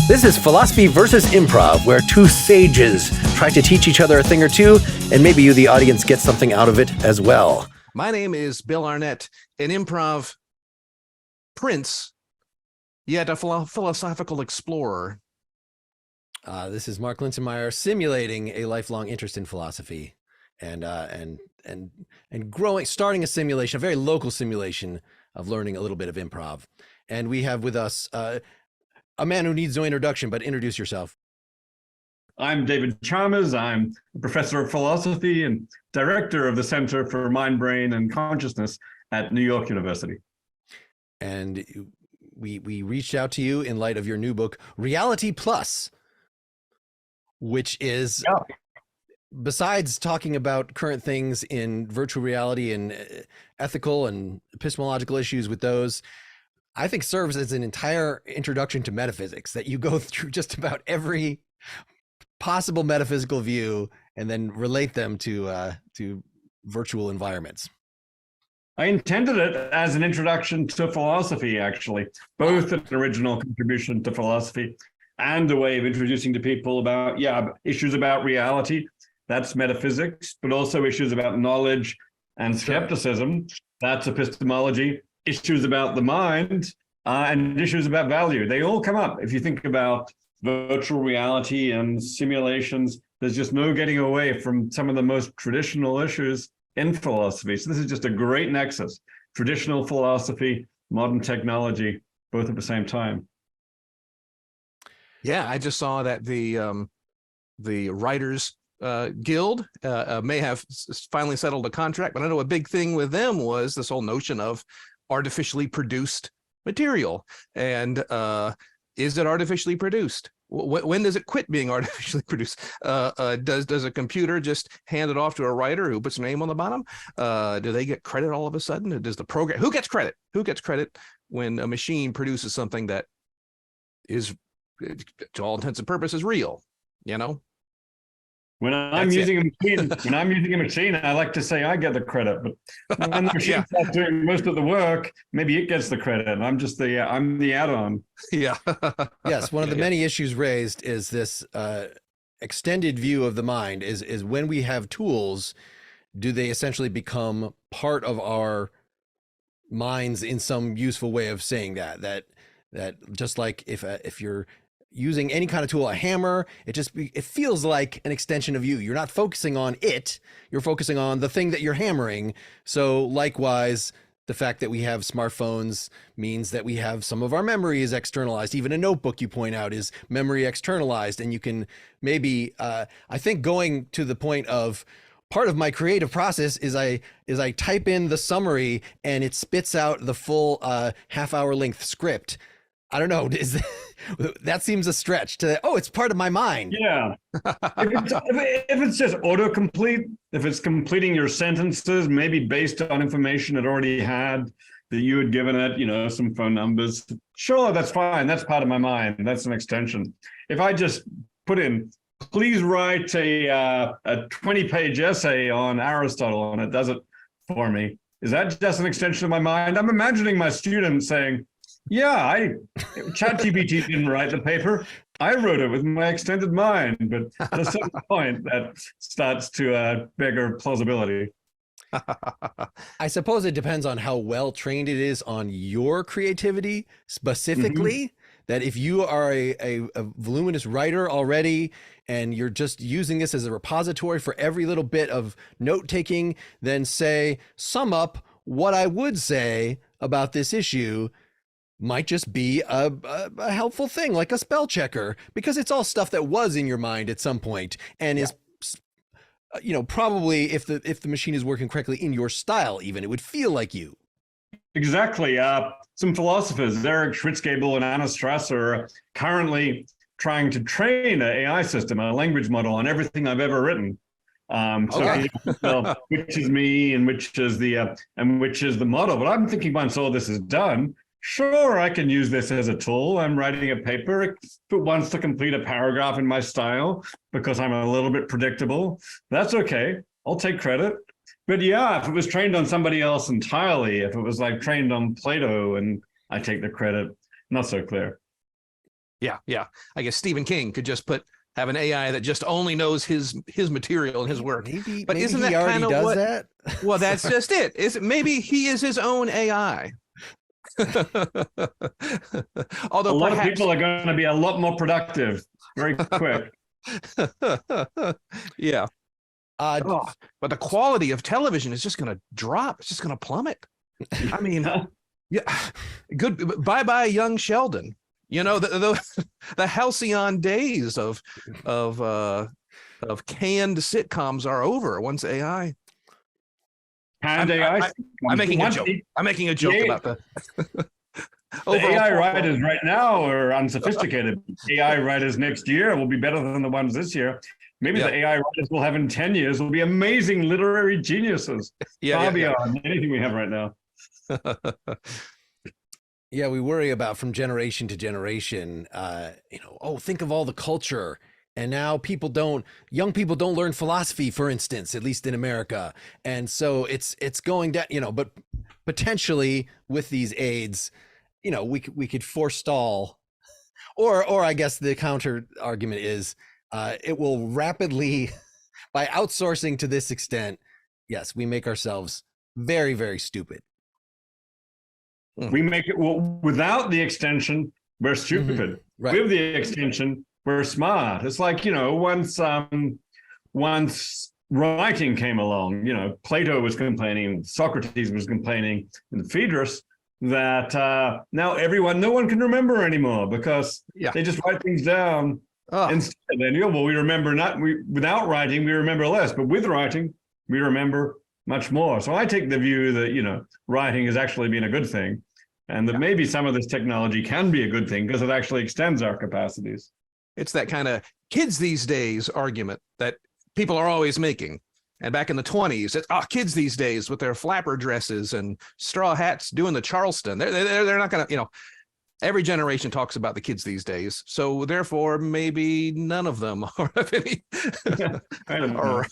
This is Philosophy versus Improv, where two sages try to teach each other a thing or two, and maybe you, the audience, get something out of it as well. My name is Bill Arnett, an improv prince, yet a philosophical explorer. This is Mark Linsenmeyer, simulating a lifelong interest in philosophy, and growing, starting a simulation, a very local simulation of learning a little bit of improv. And we have with us a man who needs no introduction, but introduce yourself. I'm David Chalmers. I'm a professor of philosophy and director of the Center for Mind, Brain, and Consciousness at New York University. And we reached out to you in light of your new book, Reality Plus, which is, besides talking about current things in virtual reality and ethical and epistemological issues with those, I think serves as an entire introduction to metaphysics, that you go through just about every possible metaphysical view and then relate them to virtual environments. I intended it as an introduction to philosophy, actually, both an original contribution to philosophy and a way of introducing to people about, issues about reality, that's metaphysics, but also issues about knowledge and skepticism, that's epistemology, issues about the mind, and issues about value. They all come up. If you think about virtual reality and simulations, there's just no getting away from some of the most traditional issues in philosophy. So this is just a great nexus, traditional philosophy, modern technology, both at the same time. Yeah, I just saw that the Writers Guild may have finally settled a contract, but I know a big thing with them was this whole notion of artificially produced material. And is it artificially produced? When does it quit being artificially produced? Does a computer just hand it off to a writer who puts a name on the bottom? Do they get credit all of a sudden? Does the program, who gets credit? Who gets credit when a machine produces something that is, to all intents and purposes, real, you know? When I'm using a machine, I like to say I get the credit, but when the machine's not doing most of the work, maybe it gets the credit. And I'm just I'm the add-on. Yeah. Yes, one of the many issues raised is this extended view of the mind is when we have tools, do they essentially become part of our minds in some useful way of saying that just like if you're using any kind of tool, a hammer, it feels like an extension of you. You're not focusing on it, you're focusing on the thing that you're hammering. So likewise, the fact that we have smartphones means that we have some of our memory is externalized. Even a notebook, you point out, is memory externalized. And you can maybe, I think going to the point of, part of my creative process is I type in the summary and it spits out the full half-hour length script. I don't know. That seems a stretch to, it's part of my mind. Yeah. If it's just autocomplete, if it's completing your sentences, maybe based on information it already had that you had given it, some phone numbers, sure, that's fine. That's part of my mind. That's an extension. If I just put in, please write a 20-page essay on Aristotle, and it does it for me, is that just an extension of my mind? I'm imagining my students saying, ChatGPT didn't write the paper. I wrote it with my extended mind, but at a certain point that starts to beggar plausibility. I suppose it depends on how well trained it is on your creativity specifically. That if you are a voluminous writer already and you're just using this as a repository for every little bit of note taking, then sum up what I would say about this issue might just be a helpful thing, like a spell checker, because it's all stuff that was in your mind at some point and is, probably if the machine is working correctly in your style, even it would feel like you. Exactly. Some philosophers, Eric Schwitzgebel and Anna Strasser, are currently trying to train an AI system, a language model, on everything I've ever written. Which is me and which is the model. But I'm thinking once all this is done, sure, I can use this as a tool. I'm writing a paper. If it wants to complete a paragraph in my style because I'm a little bit predictable, that's okay. I'll take credit. But yeah, if it was trained on somebody else entirely, if it was like trained on Plato and I take the credit, not so clear. Yeah, yeah. I guess Stephen King could just have an AI that just only knows his material and his work. But isn't that kind of what? That? Well, that's just it. Maybe he is his own AI. Although a lot of people are going to be a lot more productive very quick. Yeah. But the quality of television is just going to drop. It's just going to plummet. I mean, yeah. Good. Bye, young Sheldon. You know, the halcyon days of canned sitcoms are over once AI. I'm making a joke. I'm making a joke about the AI writers right now are unsophisticated. AI writers next year will be better than the ones this year. Maybe the AI writers we'll have in 10 years will be amazing literary geniuses. Far beyond anything we have right now. Yeah, we worry about from generation to generation, think of all the culture. And now young people don't learn philosophy, for instance, at least in America. And so it's going down, but potentially with these aids, we could forestall, or I guess the counter argument is it will rapidly, by outsourcing to this extent, yes, we make ourselves very, very stupid. We make it, without the extension, we're stupid. Mm-hmm. Right. With the extension, we're smart. It's like, once writing came along, Plato was complaining, Socrates was complaining in the Phaedrus that now no one can remember anymore because they just write things down instead. And we remember without writing, we remember less, but with writing, we remember much more. So I take the view that, writing has actually been a good thing, and that maybe some of this technology can be a good thing because it actually extends our capacities. It's that kind of kids these days argument that people are always making. And back in the 20s, it's kids these days with their flapper dresses and straw hats doing the Charleston. They're not going to, every generation talks about the kids these days. So therefore, maybe none of them are of any. I don't know.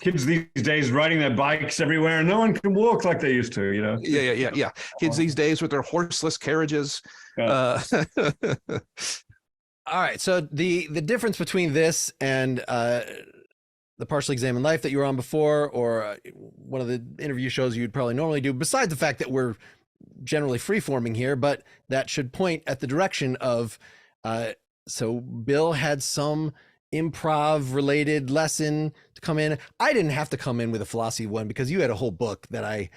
Kids these days riding their bikes everywhere, and no one can walk like they used to, Yeah. Kids these days with their horseless carriages. All right. So the difference between this and the Partially Examined Life that you were on before, or one of the interview shows you'd probably normally do, besides the fact that we're generally free-forming here, but that should point at the direction of, so Bill had some improv related lesson to come in. I didn't have to come in with a philosophy one because you had a whole book that I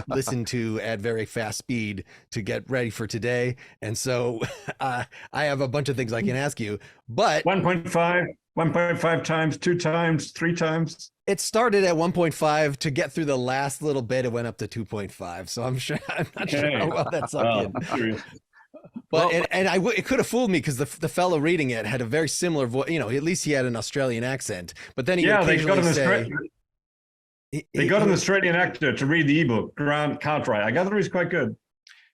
listened to at very fast speed to get ready for today. And so I have a bunch of things I can ask you, but 1.5 times, 2 times, 3 times. It started at 1.5 to get through the last little bit. It went up to 2.5. So I'm not sure how well that sunk in. But it could have fooled me because the fellow reading it had a very similar voice. At least he had an Australian accent. But then he occasionally say. They got an Australian actor to read the ebook, Grant Cartwright. I gather he's quite good.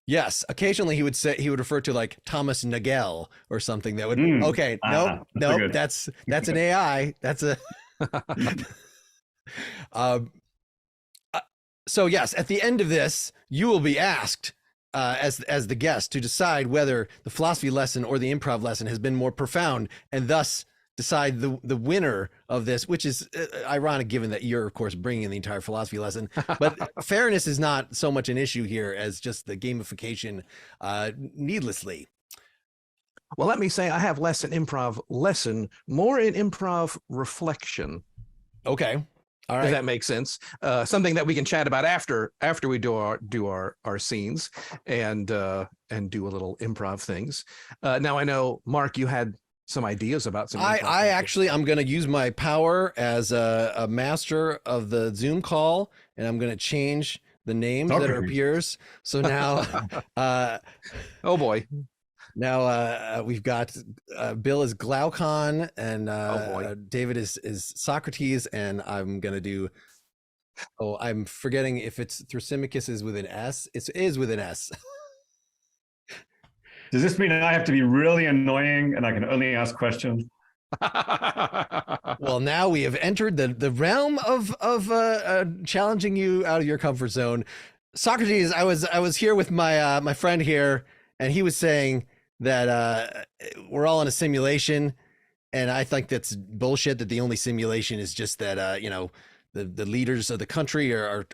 Yes, occasionally he would refer to like Thomas Nagel or something that would. Okay, nope, that's an AI. That's a. So yes, at the end of this, you will be asked as the guest to decide whether the philosophy lesson or the improv lesson has been more profound, and thus decide the winner of this, which is ironic given that you're, of course, bringing in the entire philosophy lesson. But fairness is not so much an issue here as just the gamification needlessly. Well, let me say I have less an improv lesson, more in improv reflection. Okay. All right. Does that make sense? Something that we can chat about after we do our scenes and do a little improv things. Now I know, Mark, you had some ideas about some. I'm going to use my power as a master of the Zoom call, and I'm going to change the names that are peers. So now, oh boy. Now we've got Bill is Glaucon, and David is Socrates, and I'm gonna do. Oh, I'm forgetting if it's Thrasymachus is with an S. It is with an S. Does this mean I have to be really annoying and I can only ask questions? Well, now we have entered the realm of challenging you out of your comfort zone. Socrates, I was here with my my friend here, and he was saying that we're all in a simulation, and I think that's bullshit. That the only simulation is just that the leaders of the country are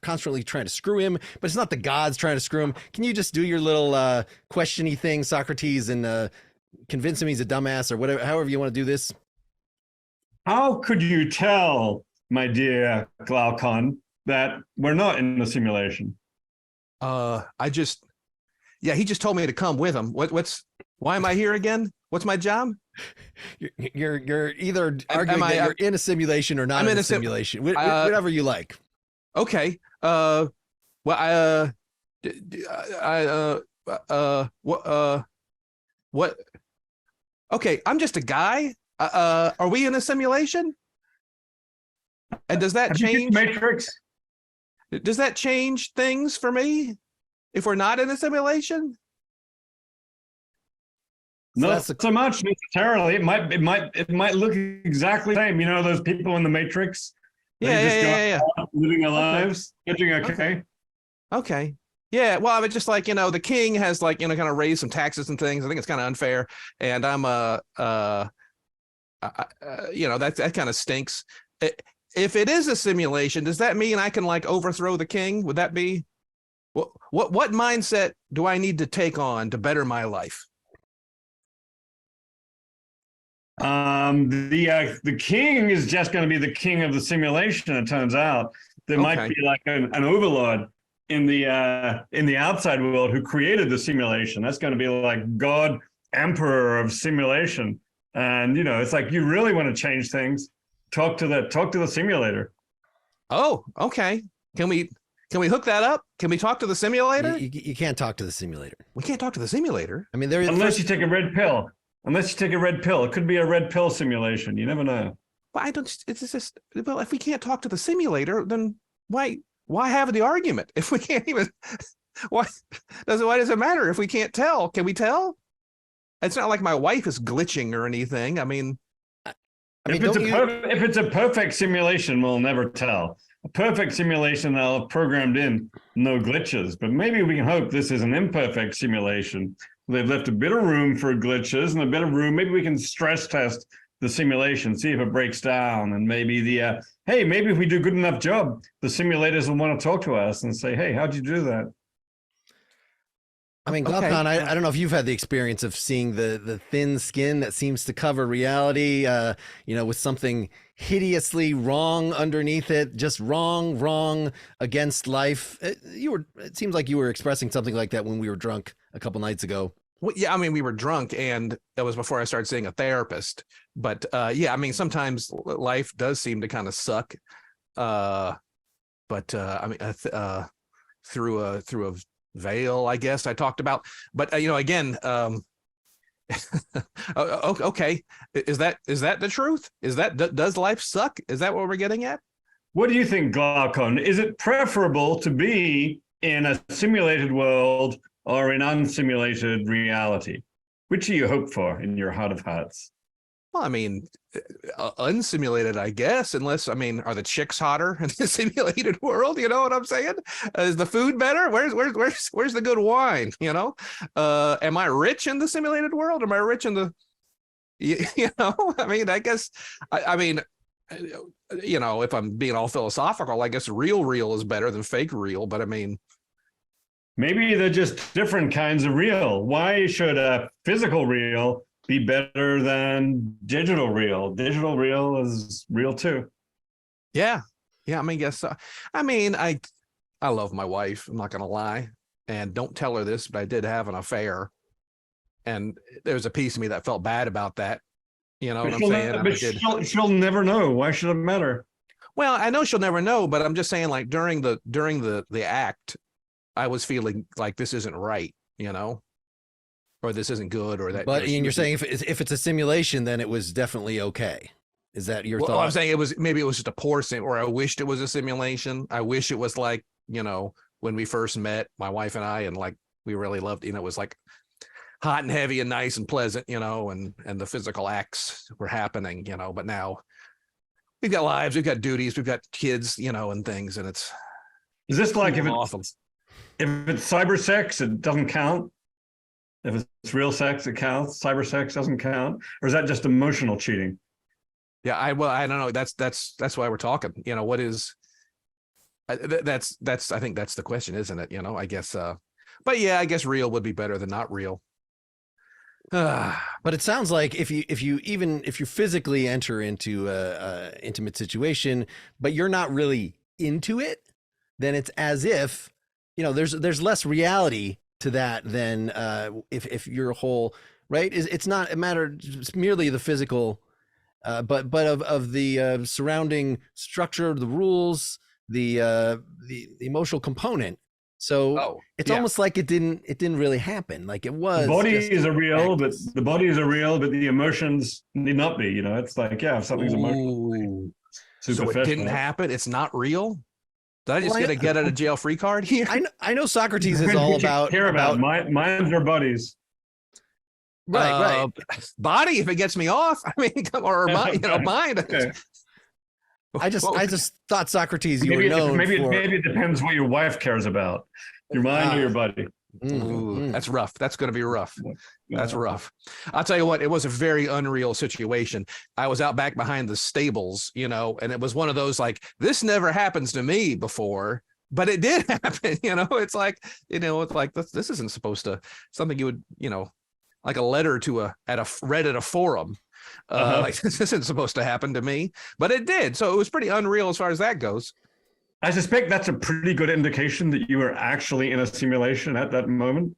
constantly trying to screw him, but it's not the gods trying to screw him. Can you just do your little questiony thing, Socrates, and convince him he's a dumbass or whatever, however you want to do this? How could you tell, my dear Glaucon, that we're not in the simulation? He just told me to come with him. Why am I here again? What's my job? You're either arguing that you're in a simulation or not in a simulation. Whatever you like. Okay. What? Okay, I'm just a guy. Are we in a simulation? And does that change Matrix? Does that change things for me if we're not in a simulation? Not so much necessarily. It might look exactly the same. You know, those people in the Matrix. Yeah. Living their lives, getting okay. Okay. Yeah. Well, I mean, just like, the king has kind of raised some taxes and things. I think it's kind of unfair. And I'm that kind of stinks. If it is a simulation, does that mean I can overthrow the king? Would that be what mindset do I need to take on to better my life? The king is just going to be the king of the simulation. It turns out there might be an overlord in the outside world who created the simulation. That's going to be like God, emperor of simulation. And it's like, you really want to change things, talk to the simulator. Oh, okay. Can we hook that up? Can we talk to the simulator? You can't talk to the simulator. We can't talk to the simulator. I mean, unless you take a red pill. It could be a red pill simulation. You never know. But it's just, well, if we can't talk to the simulator, then why have the argument? If we can't even, why does it matter if we can't tell? Can we tell? It's not like my wife is glitching or anything. I mean, if it's a perfect simulation, we'll never tell. A perfect simulation, they'll have programmed in no glitches. But maybe we can hope this is an imperfect simulation. They've left a bit of room for glitches and a bit of room. Maybe we can stress test the simulation, see if it breaks down. And maybe maybe if we do a good enough job, the simulators will want to talk to us and say, hey, how'd you do that? I mean, Glaucon, I don't know if you've had the experience of seeing the thin skin that seems to cover reality, with something hideously wrong underneath it, just wrong against life. It seems like you were expressing something like that when we were drunk a couple nights ago. Well, yeah, I mean, we were drunk, and that was before I started seeing a therapist. But I mean, sometimes life does seem to kind of suck. I mean, through a veil, I guess I talked about. But again, okay, is that the truth? Does life suck? Is that what we're getting at? What do you think, Glaucon? Is it preferable to be in a simulated world or in unsimulated reality? Which do you hope for in your heart of hearts? Well, I mean, unsimulated, I guess, unless, I mean, are the chicks hotter in the simulated world? You know what I'm saying? Is the food better? Where's the good wine? Am I rich in the simulated world? Am I rich in the, I mean, I guess, I mean, if I'm being all philosophical, I guess real is better than fake real, but I mean, maybe they're just different kinds of real. Why should a physical real be better than digital real? Digital real is real too. Yeah. I mean, yes. I mean, I love my wife. I'm not going to lie, and don't tell her this, but I did have an affair, and there's a piece of me that felt bad about that. You know what I'm saying? But she'll never know. Why should it matter? Well, I know she'll never know, but I'm just saying, like during the act, I was feeling like this isn't right, or this isn't good, or that. But you're saying if it's a simulation, then it was definitely okay. Is that your thought? I'm saying maybe it was just a poor sim, or I wished it was a simulation. I wish it was like, when we first met, my wife and I, and like we really loved, it was like hot and heavy and nice and pleasant, and the physical acts were happening, but now we've got lives, we've got duties, we've got kids, and things, and it's Is this like if awesome. it's cybersex, it doesn't count? If it's real sex, it counts. Cybersex doesn't count, or is that just emotional cheating? Yeah, I don't know. That's why we're talking. What is that's I think that's the question, isn't it? I guess. But yeah, I guess real would be better than not real. But it sounds like if you physically enter into a intimate situation, but you're not really into it, then it's as if there's less reality to that than if your whole right is it's not a matter it's merely the physical, but of the surrounding structure, the rules, the emotional component. So it's almost like it didn't really happen. Like it was. The bodies are real, but the emotions need not be. It's like if something's emotional, so it didn't happen. It's not real. Did I just get a get out of jail free card here? I know Socrates is all about minds or bodies. Right. Body if it gets me off. I mean, or mind. Okay. I just thought Socrates you were known maybe for... it depends what your wife cares about, your mind or your body. That's rough. That's going to be rough. That's rough. I'll tell you what, it was a very unreal situation. I was out back behind the stables, and it was one of those like, this never happens to me before, but it did happen. It's like, it's like, this isn't supposed to, something you would, like a letter read at a forum. Like this isn't supposed to happen to me, but it did. So it was pretty unreal as far as that goes. I suspect that's a pretty good indication that you were actually in a simulation at that moment.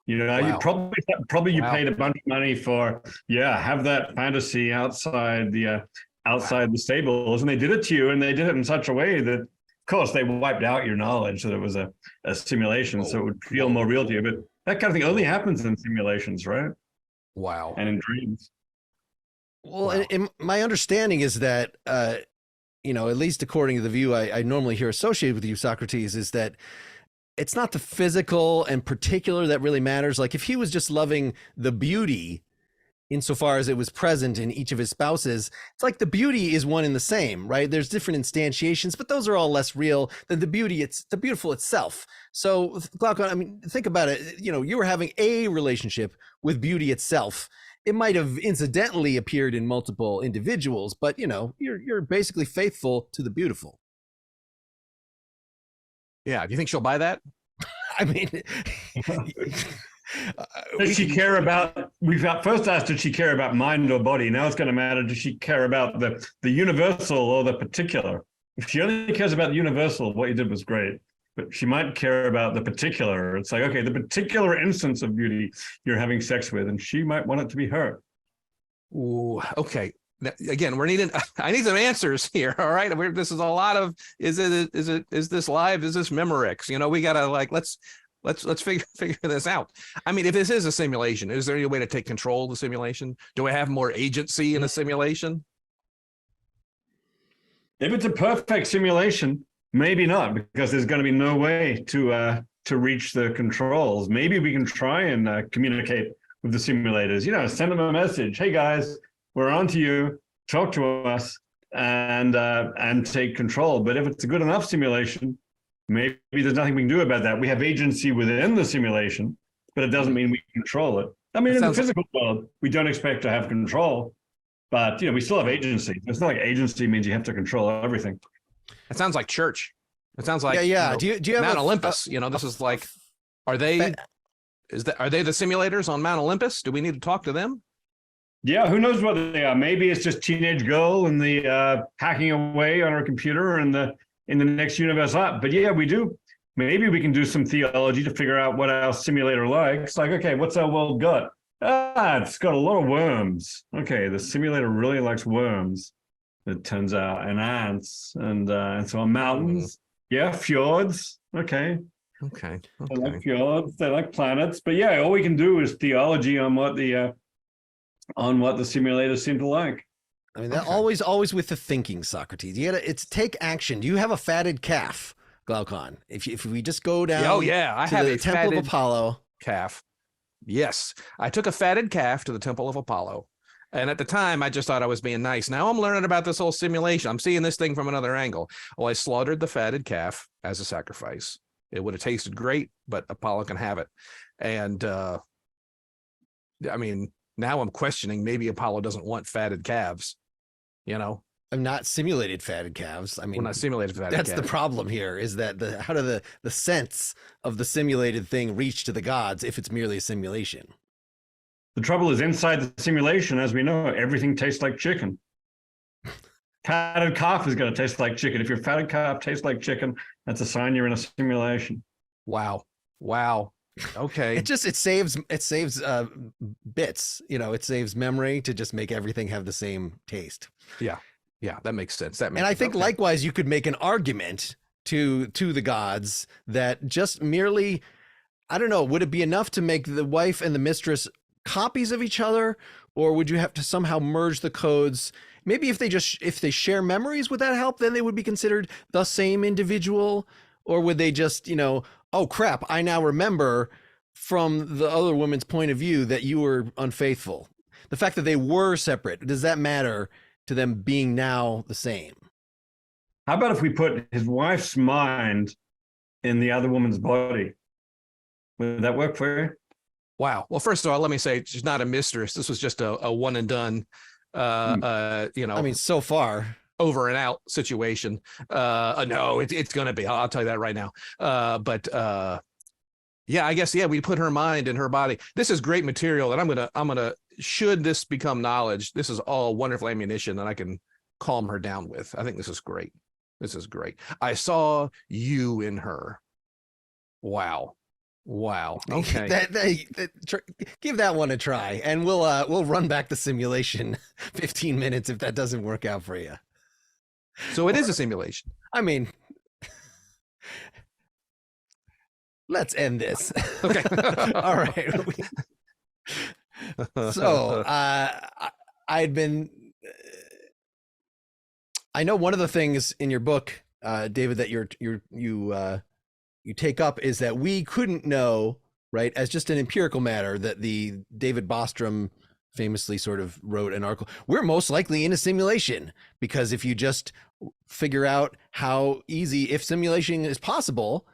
Wow. You probably paid a bunch of money for have that fantasy outside the stables, and they did it to you, and they did it in such a way that, of course, they wiped out your knowledge that it was a simulation, so it would feel more real to you. But that kind of thing only happens in simulations, right? Wow. And in dreams. Well, and my understanding is that, at least according to the view I normally hear associated with you, Socrates, is that it's not the physical and particular that really matters. Like if he was just loving the beauty insofar as it was present in each of his spouses, it's like the beauty is one and the same, right? There's different instantiations, but those are all less real than the beauty. It's the beautiful itself. So Glaucon, I mean, think about it. You were having a relationship with beauty itself. It might have incidentally appeared in multiple individuals, but you're basically faithful to the beautiful. Yeah. Do you think she'll buy that? I mean, does she care about? First asked, did she care about mind or body? Now it's going to matter. Does she care about the universal or the particular? If she only cares about the universal, what you did was great. But she might care about the particular. It's like, okay, the particular instance of beauty you're having sex with, and she might want it to be her. Ooh, okay. Now, again, I need some answers here. All right. This is a lot of, is this live? Is this Memorex? We gotta let's figure this out. I mean, if this is a simulation, is there any way to take control of the simulation? Do I have more agency in a simulation? If it's a perfect simulation, maybe not, because there's going to be no way to reach the controls. Maybe we can try and communicate with the simulators. Send them a message. Hey guys, we're on to you. Talk to us and take control. But if it's a good enough simulation, maybe there's nothing we can do about that. We have agency within the simulation, but it doesn't mean we control it. I mean, in the physical world, we don't expect to have control, but we still have agency. It's not like agency means you have to control everything. It sounds like church. It sounds like Do you have Mount Olympus? This is like, are they the simulators on Mount Olympus? Do we need to talk to them? Yeah, who knows what they are? Maybe it's just teenage girl and the hacking away on her computer and in the next universe up. But yeah, we do. Maybe we can do some theology to figure out what our simulator likes. Like, okay, what's our world got? It's got a lot of worms. Okay, the simulator really likes worms. It turns out, and ants, and so on mountains. Yeah, fjords. Okay. They like fjords. They like planets. But yeah, all we can do is theology on what the simulators seem to like. I mean, that always with the thinking, Socrates. It's take action. Do you have a fatted calf, Glaucon? If we just go down, I have the Temple of Apollo calf. Yes, I took a fatted calf to the Temple of Apollo. And at the time, I just thought I was being nice. Now I'm learning about this whole simulation. I'm seeing this thing from another angle. Well, I slaughtered the fatted calf as a sacrifice. It would have tasted great, but Apollo can have it. And I mean, now I'm questioning maybe Apollo doesn't want fatted calves, you know? I'm not simulated fatted calves. I mean, Well, not simulated fatted that's calves. the problem here, is that how do the sense of the simulated thing reach to the gods if it's merely a simulation? The trouble is, inside the simulation, as we know, everything tastes like chicken. Fatted calf is going to taste like chicken. If your fatted calf tastes like chicken, that's a sign you're in a simulation. Wow. Okay. It saves bits, you know, it saves memory to just make everything have the same taste. Yeah, that makes sense. And I think likewise, you could make an argument to the gods that just merely, I don't know, would it be enough to make the wife and the mistress copies of each other, or would you have to somehow merge the codes? Maybe if they share memories, would that help? Then they would be considered the same individual, or would they just, you know, oh crap, I now remember from the other woman's point of view that you were unfaithful. The fact that they were separate, does that matter to them being now the same? How about if we put his wife's mind in the other woman's body? Would that work for you? Wow. Well, first of all, let me say she's not a mistress. This was just a one and done, you know, I mean, so far, over and out situation. No, it's going to be, I'll tell you that right now. But yeah, I guess, yeah, we put her mind in her body. This is great material that I'm going to, should this become knowledge, this is all wonderful ammunition that I can calm her down with. I think this is great. This is great. I saw you in her. Wow. Okay. Give that one a try, and we'll run back the simulation 15 minutes if that doesn't work out for you. So it is a simulation. I mean, let's end this. Okay. All right. So I'd been. I know one of the things in your book, David, that you take up is that we couldn't know, right, as just an empirical matter, that the David Bostrom famously sort of wrote an article, we're most likely in a simulation, because if you just figure out how easy, if simulation is possible,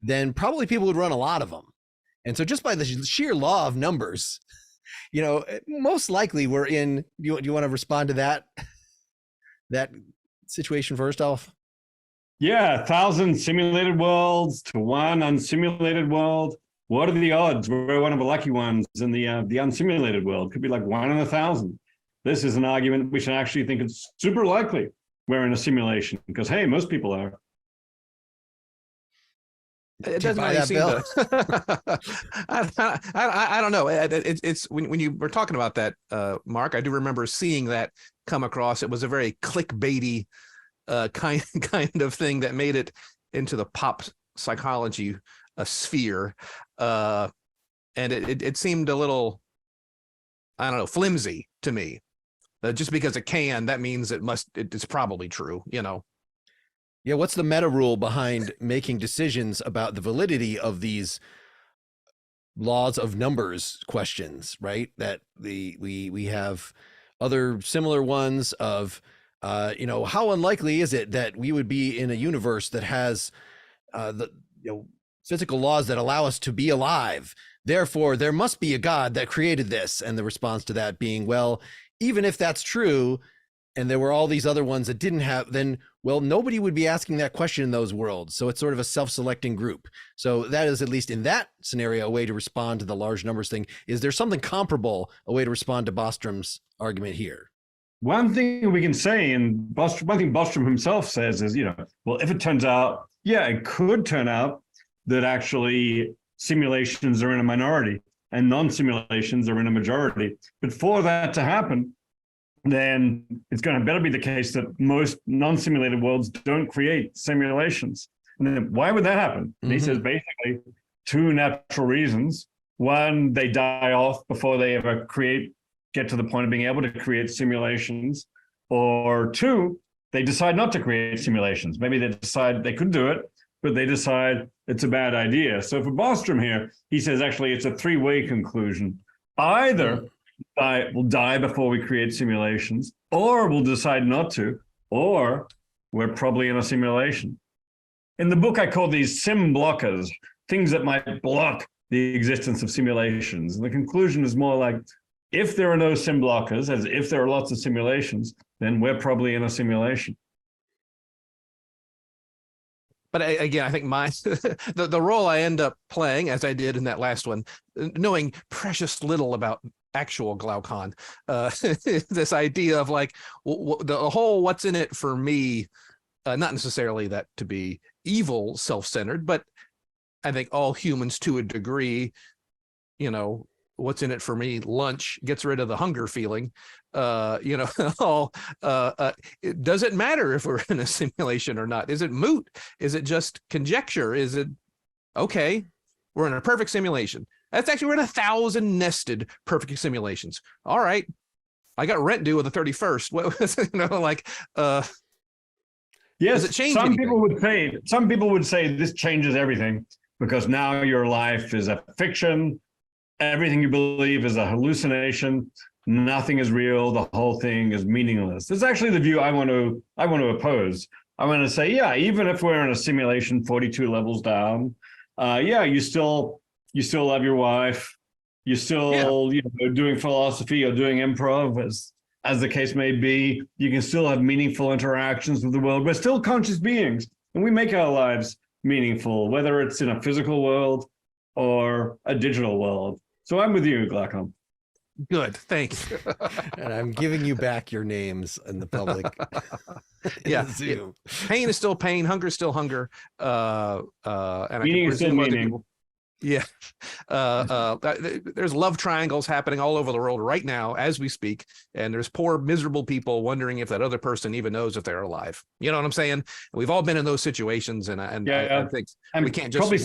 then probably people would run a lot of them. And so just by the sheer law of numbers, you know, most likely we're in, do you want to respond to that situation first off? Yeah, 1,000 simulated worlds to one unsimulated world. What are the odds? We're one of the lucky ones in the unsimulated world. Could be like 1 in 1,000. This is an argument we should actually think it's super likely we're in a simulation, because hey, most people are. It doesn't really seem to. I don't know. It's when you were talking about that, Mark, I do remember seeing that come across. It was a very clickbaity kind of thing that made it into the pop psychology sphere, and it seemed a little, I don't know, flimsy to me. Just because it can, that means it's probably true, you know. Yeah, what's the meta rule behind making decisions about the validity of these laws of numbers questions, right? That we have other similar ones of, you know, how unlikely is it that we would be in a universe that has the, you know, physical laws that allow us to be alive? Therefore, there must be a God that created this. And the response to that being, well, even if that's true, and there were all these other ones that didn't have, then, well, nobody would be asking that question in those worlds. So it's sort of a self-selecting group. So that is, at least in that scenario, a way to respond to the large numbers thing. Is there something comparable, a way to respond to Bostrom's argument here? One thing we can say, and one thing Bostrom himself says is, you know, well, if it turns out, yeah, it could turn out that actually simulations are in a minority and non-simulations are in a majority. But for that to happen, then it's going to better be the case that most non-simulated worlds don't create simulations. And then why would that happen? And he says basically 2 natural reasons. One, they die off before they ever get to the point of being able to create simulations. Or 2, they decide not to create simulations. Maybe they decide they could do it, but they decide it's a bad idea. So for Bostrom here, he says actually it's a 3-way conclusion. Either we'll die before we create simulations, or we'll decide not to, or we're probably in a simulation. In the book, I call these sim blockers, things that might block the existence of simulations. And the conclusion is more like, if there are no sim blockers, as if there are lots of simulations, then we're probably in a simulation. But again, I think the role I end up playing, as I did in that last one, knowing precious little about actual Glaucon, this idea of like the whole what's in it for me, not necessarily that to be evil, self-centered, but I think all humans to a degree, what's in it for me, lunch gets rid of the hunger feeling. Does it matter if we're in a simulation or not? Is it moot? Is it just conjecture? Is it, okay, we're in a perfect simulation. That's actually, we're in 1,000 nested perfect simulations. All right. I got rent due on the 31st. What was, yes, does it change some anything? people would say this changes everything, because now your life is a fiction. Everything you believe is a hallucination. Nothing is real. The whole thing is meaningless. This is actually the view I want to oppose. I want to say, yeah, even if we're in a simulation 42 levels down, you still love your wife. You're still doing philosophy or doing improv, as the case may be. You can still have meaningful interactions with the world. We're still conscious beings, and we make our lives meaningful, whether it's in a physical world or a digital world. So I'm with you, Glaucon. Good, thanks. And I'm giving you back your names in the public. Zoom. Pain is still pain, hunger is still hunger. And meaning is still meaning. There's love triangles happening all over the world right now as we speak, and there's poor miserable people wondering if that other person even knows if they're alive. You know what I'm saying? We've all been in those situations, and I think we can't just probably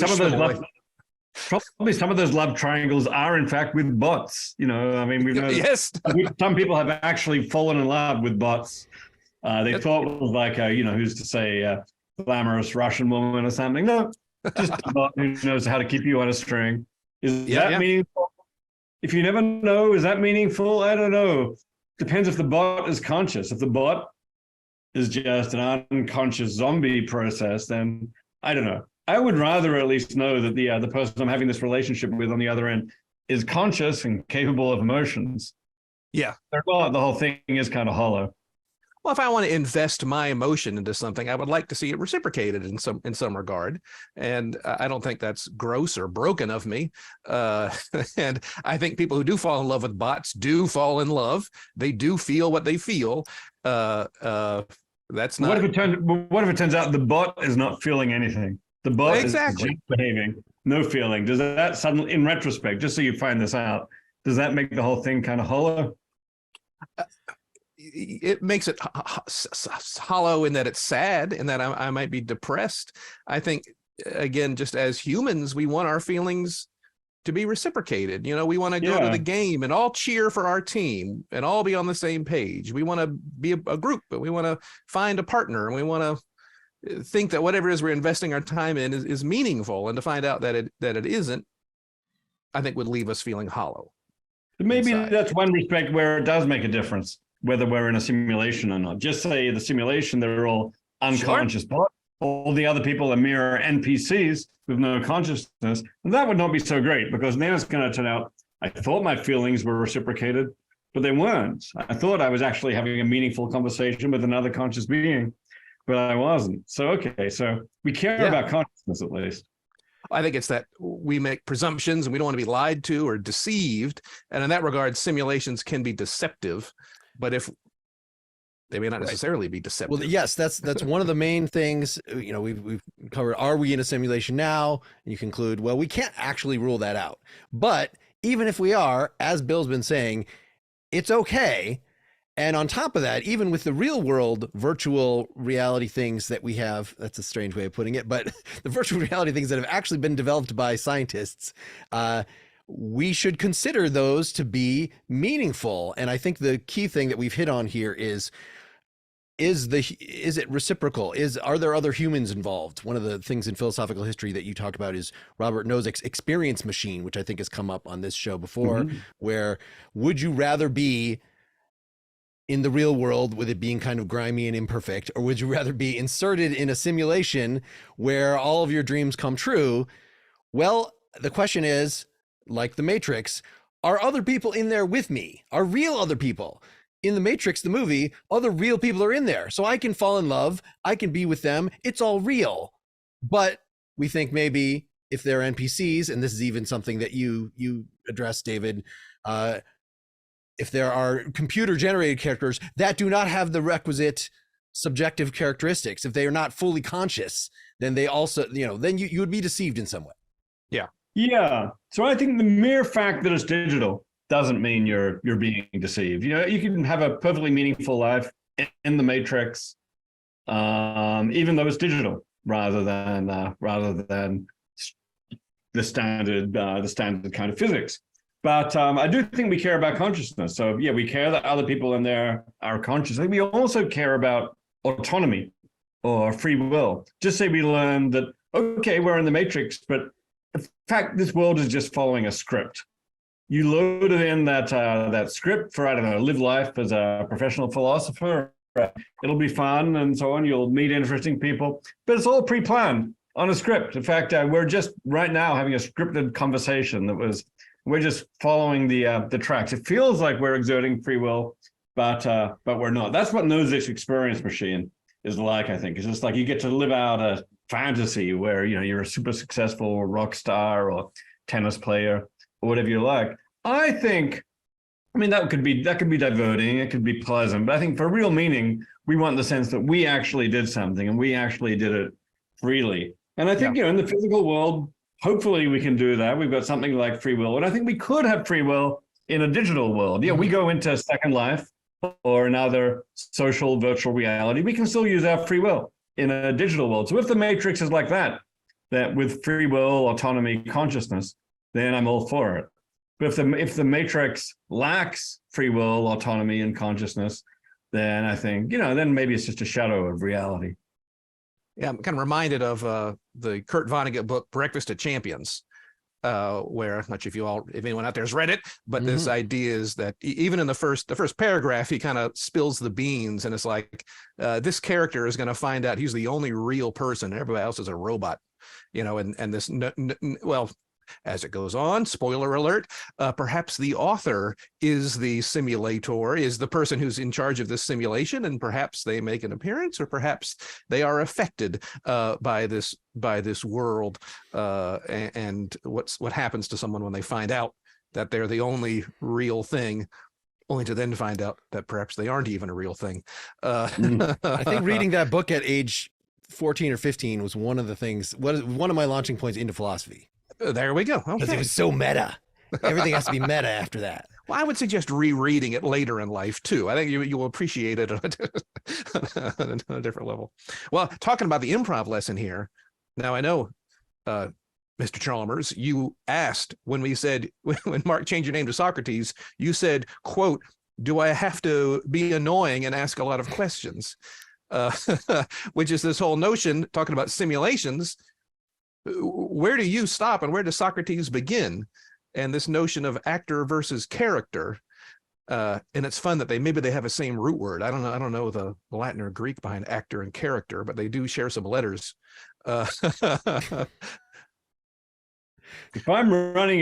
some of those love triangles are in fact with bots. We've noticed, yes, some people have actually fallen in love with bots. They thought it was like who's to say glamorous Russian woman or something. No, just a bot who knows how to keep you on a string. Is that meaningful? If you never know, is that meaningful? I don't know. Depends if the bot is conscious. If the bot is just an unconscious zombie process, then I don't know. I would rather at least know that the person I'm having this relationship with on the other end is conscious and capable of emotions. Yeah. The whole thing is kind of hollow. Well, if I want to invest my emotion into something, I would like to see it reciprocated in some regard. And I don't think that's gross or broken of me. And I think people who do fall in love with bots do fall in love. They do feel what they feel. That's not. What if it turns out the bot is not feeling anything? The bot is just behaving, no feeling. Does that suddenly, in retrospect, just so you find this out, does that make the whole thing kind of hollow? It makes it hollow in that it's sad, and that I might be depressed. I think, again, just as humans, we want our feelings to be reciprocated. We want to go to the game and all cheer for our team and all be on the same page. We want to be a group, but we want to find a partner, and we want to think that whatever it is we're investing our time in is meaningful, and to find out that it isn't, I think would leave us feeling hollow. Maybe that's one respect where it does make a difference, whether we're in a simulation or not. Just say the simulation, they're all unconscious, but all the other people are mere NPCs with no consciousness. And that would not be so great, because then it's going to turn out, I thought my feelings were reciprocated, but they weren't. I thought I was actually having a meaningful conversation with another conscious being, but I wasn't. So, okay. So we care about consciousness, at least. I think it's that we make presumptions and we don't want to be lied to or deceived. And in that regard, simulations can be deceptive, but if they may not necessarily be deceptive. Well, yes, that's one of the main things, we've covered. Are we in a simulation now? And you conclude, well, we can't actually rule that out. But even if we are, as Bill's been saying, it's okay. And on top of that, even with the real world virtual reality things that we have, that's a strange way of putting it, but the virtual reality things that have actually been developed by scientists, we should consider those to be meaningful. And I think the key thing that we've hit on here is is it reciprocal? Are there other humans involved? One of the things in philosophical history that you talked about is Robert Nozick's experience machine, which I think has come up on this show before, where would you rather be in the real world with it being kind of grimy and imperfect, or would you rather be inserted in a simulation where all of your dreams come true? Well, the question is, like the Matrix, are other people in there with me? Are real other people? In the Matrix, the movie, other real people are in there. So I can fall in love. I can be with them. It's all real. But we think maybe if they're NPCs, and this is even something that you addressed, David, if there are computer generated characters that do not have the requisite subjective characteristics, if they are not fully conscious, then they also, then you would be deceived in some way. Yeah. Yeah. So I think the mere fact that it's digital doesn't mean you're being deceived. You can have a perfectly meaningful life in the Matrix, even though it's digital, rather than the standard kind of physics. But I do think we care about consciousness. So yeah, we care that other people in there are conscious. I think we also care about autonomy or free will. Just say we learn that, okay, we're in the Matrix, but in fact, this world is just following a script. You loaded in that script for, I don't know, live life as a professional philosopher. It'll be fun and so on. You'll meet interesting people, but it's all pre-planned on a script. In fact, we're just right now having a scripted conversation we're just following the tracks. It feels like we're exerting free will, but we're not. That's what Nozick's experience machine is like, I think. It's just like you get to live out a fantasy where, you're a super successful rock star or tennis player or whatever you like. I mean, that could be diverting, it could be pleasant, but I think for real meaning, we want the sense that we actually did something and we actually did it freely. And I think, in the physical world, hopefully we can do that. We've got something like free will. And I think we could have free will in a digital world. We go into Second Life or another social virtual reality. We can still use our free will in a digital world. So if the Matrix is like that with free will, autonomy, consciousness, then I'm all for it. But if the Matrix lacks free will, autonomy, and consciousness, then I think, then maybe it's just a shadow of reality. Yeah, I'm kind of reminded of the Kurt Vonnegut book, Breakfast at Champions, where I'm not sure if anyone out there has read it, but this idea is that even in the first paragraph, he kind of spills the beans, and it's like this character is going to find out he's the only real person, and everybody else is a robot, and this well. As it goes on, spoiler alert, perhaps the author is the simulator, is the person who's in charge of this simulation, and perhaps they make an appearance, or perhaps they are affected by this world, and what happens to someone when they find out that they're the only real thing, only to then find out that perhaps they aren't even a real thing. I think reading that book at age 14 or 15 was one of the things, one of my launching points into philosophy. There we go. Because it was so meta. Everything has to be meta after that. Well, I would suggest rereading it later in life too. I think you will appreciate it on a different level. Well, talking about the improv lesson here. Now I know, Mr. Chalmers, you asked when Mark changed your name to Socrates, you said, quote, "Do I have to be annoying and ask a lot of questions?" Which is this whole notion talking about simulations. Where do you stop and where does Socrates begin? And this notion of actor versus character. And it's fun that maybe they have a same root word. I don't know the Latin or Greek behind actor and character, but they do share some letters. If I'm doing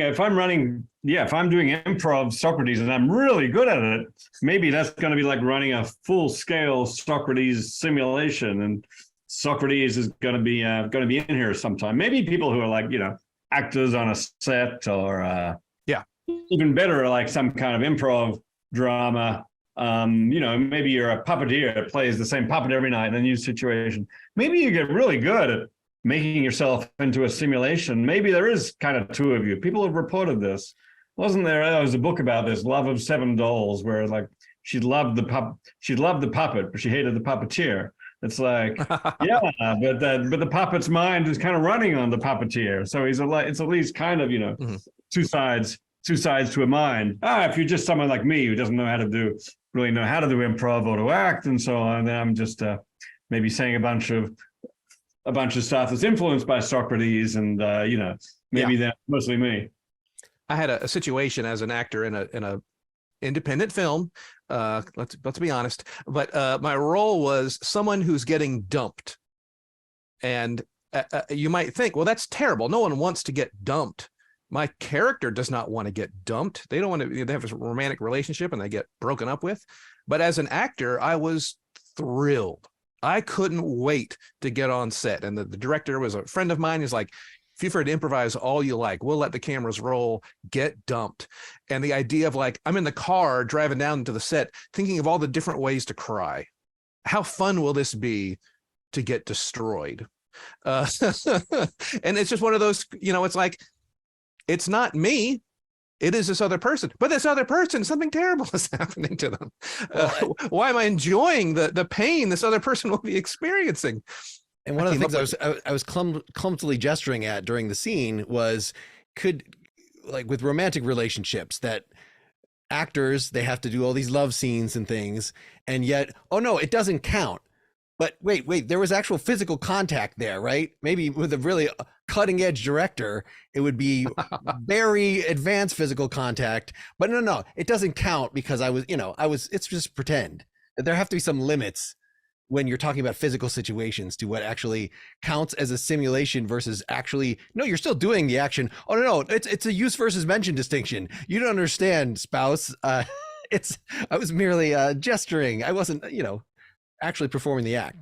improv Socrates and I'm really good at it, maybe that's going to be like running a full-scale Socrates simulation, and Socrates is going to be in here sometime. Maybe people who are like, actors on a set, or even better, like some kind of improv drama. Maybe you're a puppeteer that plays the same puppet every night in a new situation. Maybe you get really good at making yourself into a simulation. Maybe there is kind of two of you. People have reported this. Wasn't there? There was a book about this, Love of Seven Dolls, where like she loved the puppet, but she hated the puppeteer. It's like, yeah, but the puppet's mind is kind of running on the puppeteer. So it's at least kind of, two sides to a mind. If you're just someone like me who doesn't know how to do really know how to do improv or to act and so on. Then I'm just maybe saying a bunch of stuff that's influenced by Socrates, and maybe that's mostly me. I had a situation as an actor in a independent film. Let's be honest, but my role was someone who's getting dumped, and you might think, well, that's terrible. No one wants to get dumped. My character does not want to get dumped. They don't want to. They have a romantic relationship and they get broken up with. But as an actor, I was thrilled. I couldn't wait to get on set. And the director was a friend of mine. He's like, if you've heard to improvise all you like, we'll let the cameras roll, get dumped. And the idea of like, I'm in the car driving down to the set, thinking of all the different ways to cry. How fun will this be to get destroyed? And it's just one of those, it's like, it's not me. It is this other person, but this other person, something terrible is happening to them. Why am I enjoying the pain this other person will be experiencing? And one of the things I was clumsily gesturing at during the scene was, like with romantic relationships, that actors, they have to do all these love scenes and things, and yet, oh no, it doesn't count. But wait, there was actual physical contact there, right? Maybe with a really cutting edge director, it would be very advanced physical contact. But no, it doesn't count because it's just pretend. There have to be some limits when you're talking about physical situations to what actually counts as a simulation versus actually, no, you're still doing the action. Oh no, it's a use versus mention distinction. You don't understand, spouse. I was merely gesturing. I wasn't, actually performing the act.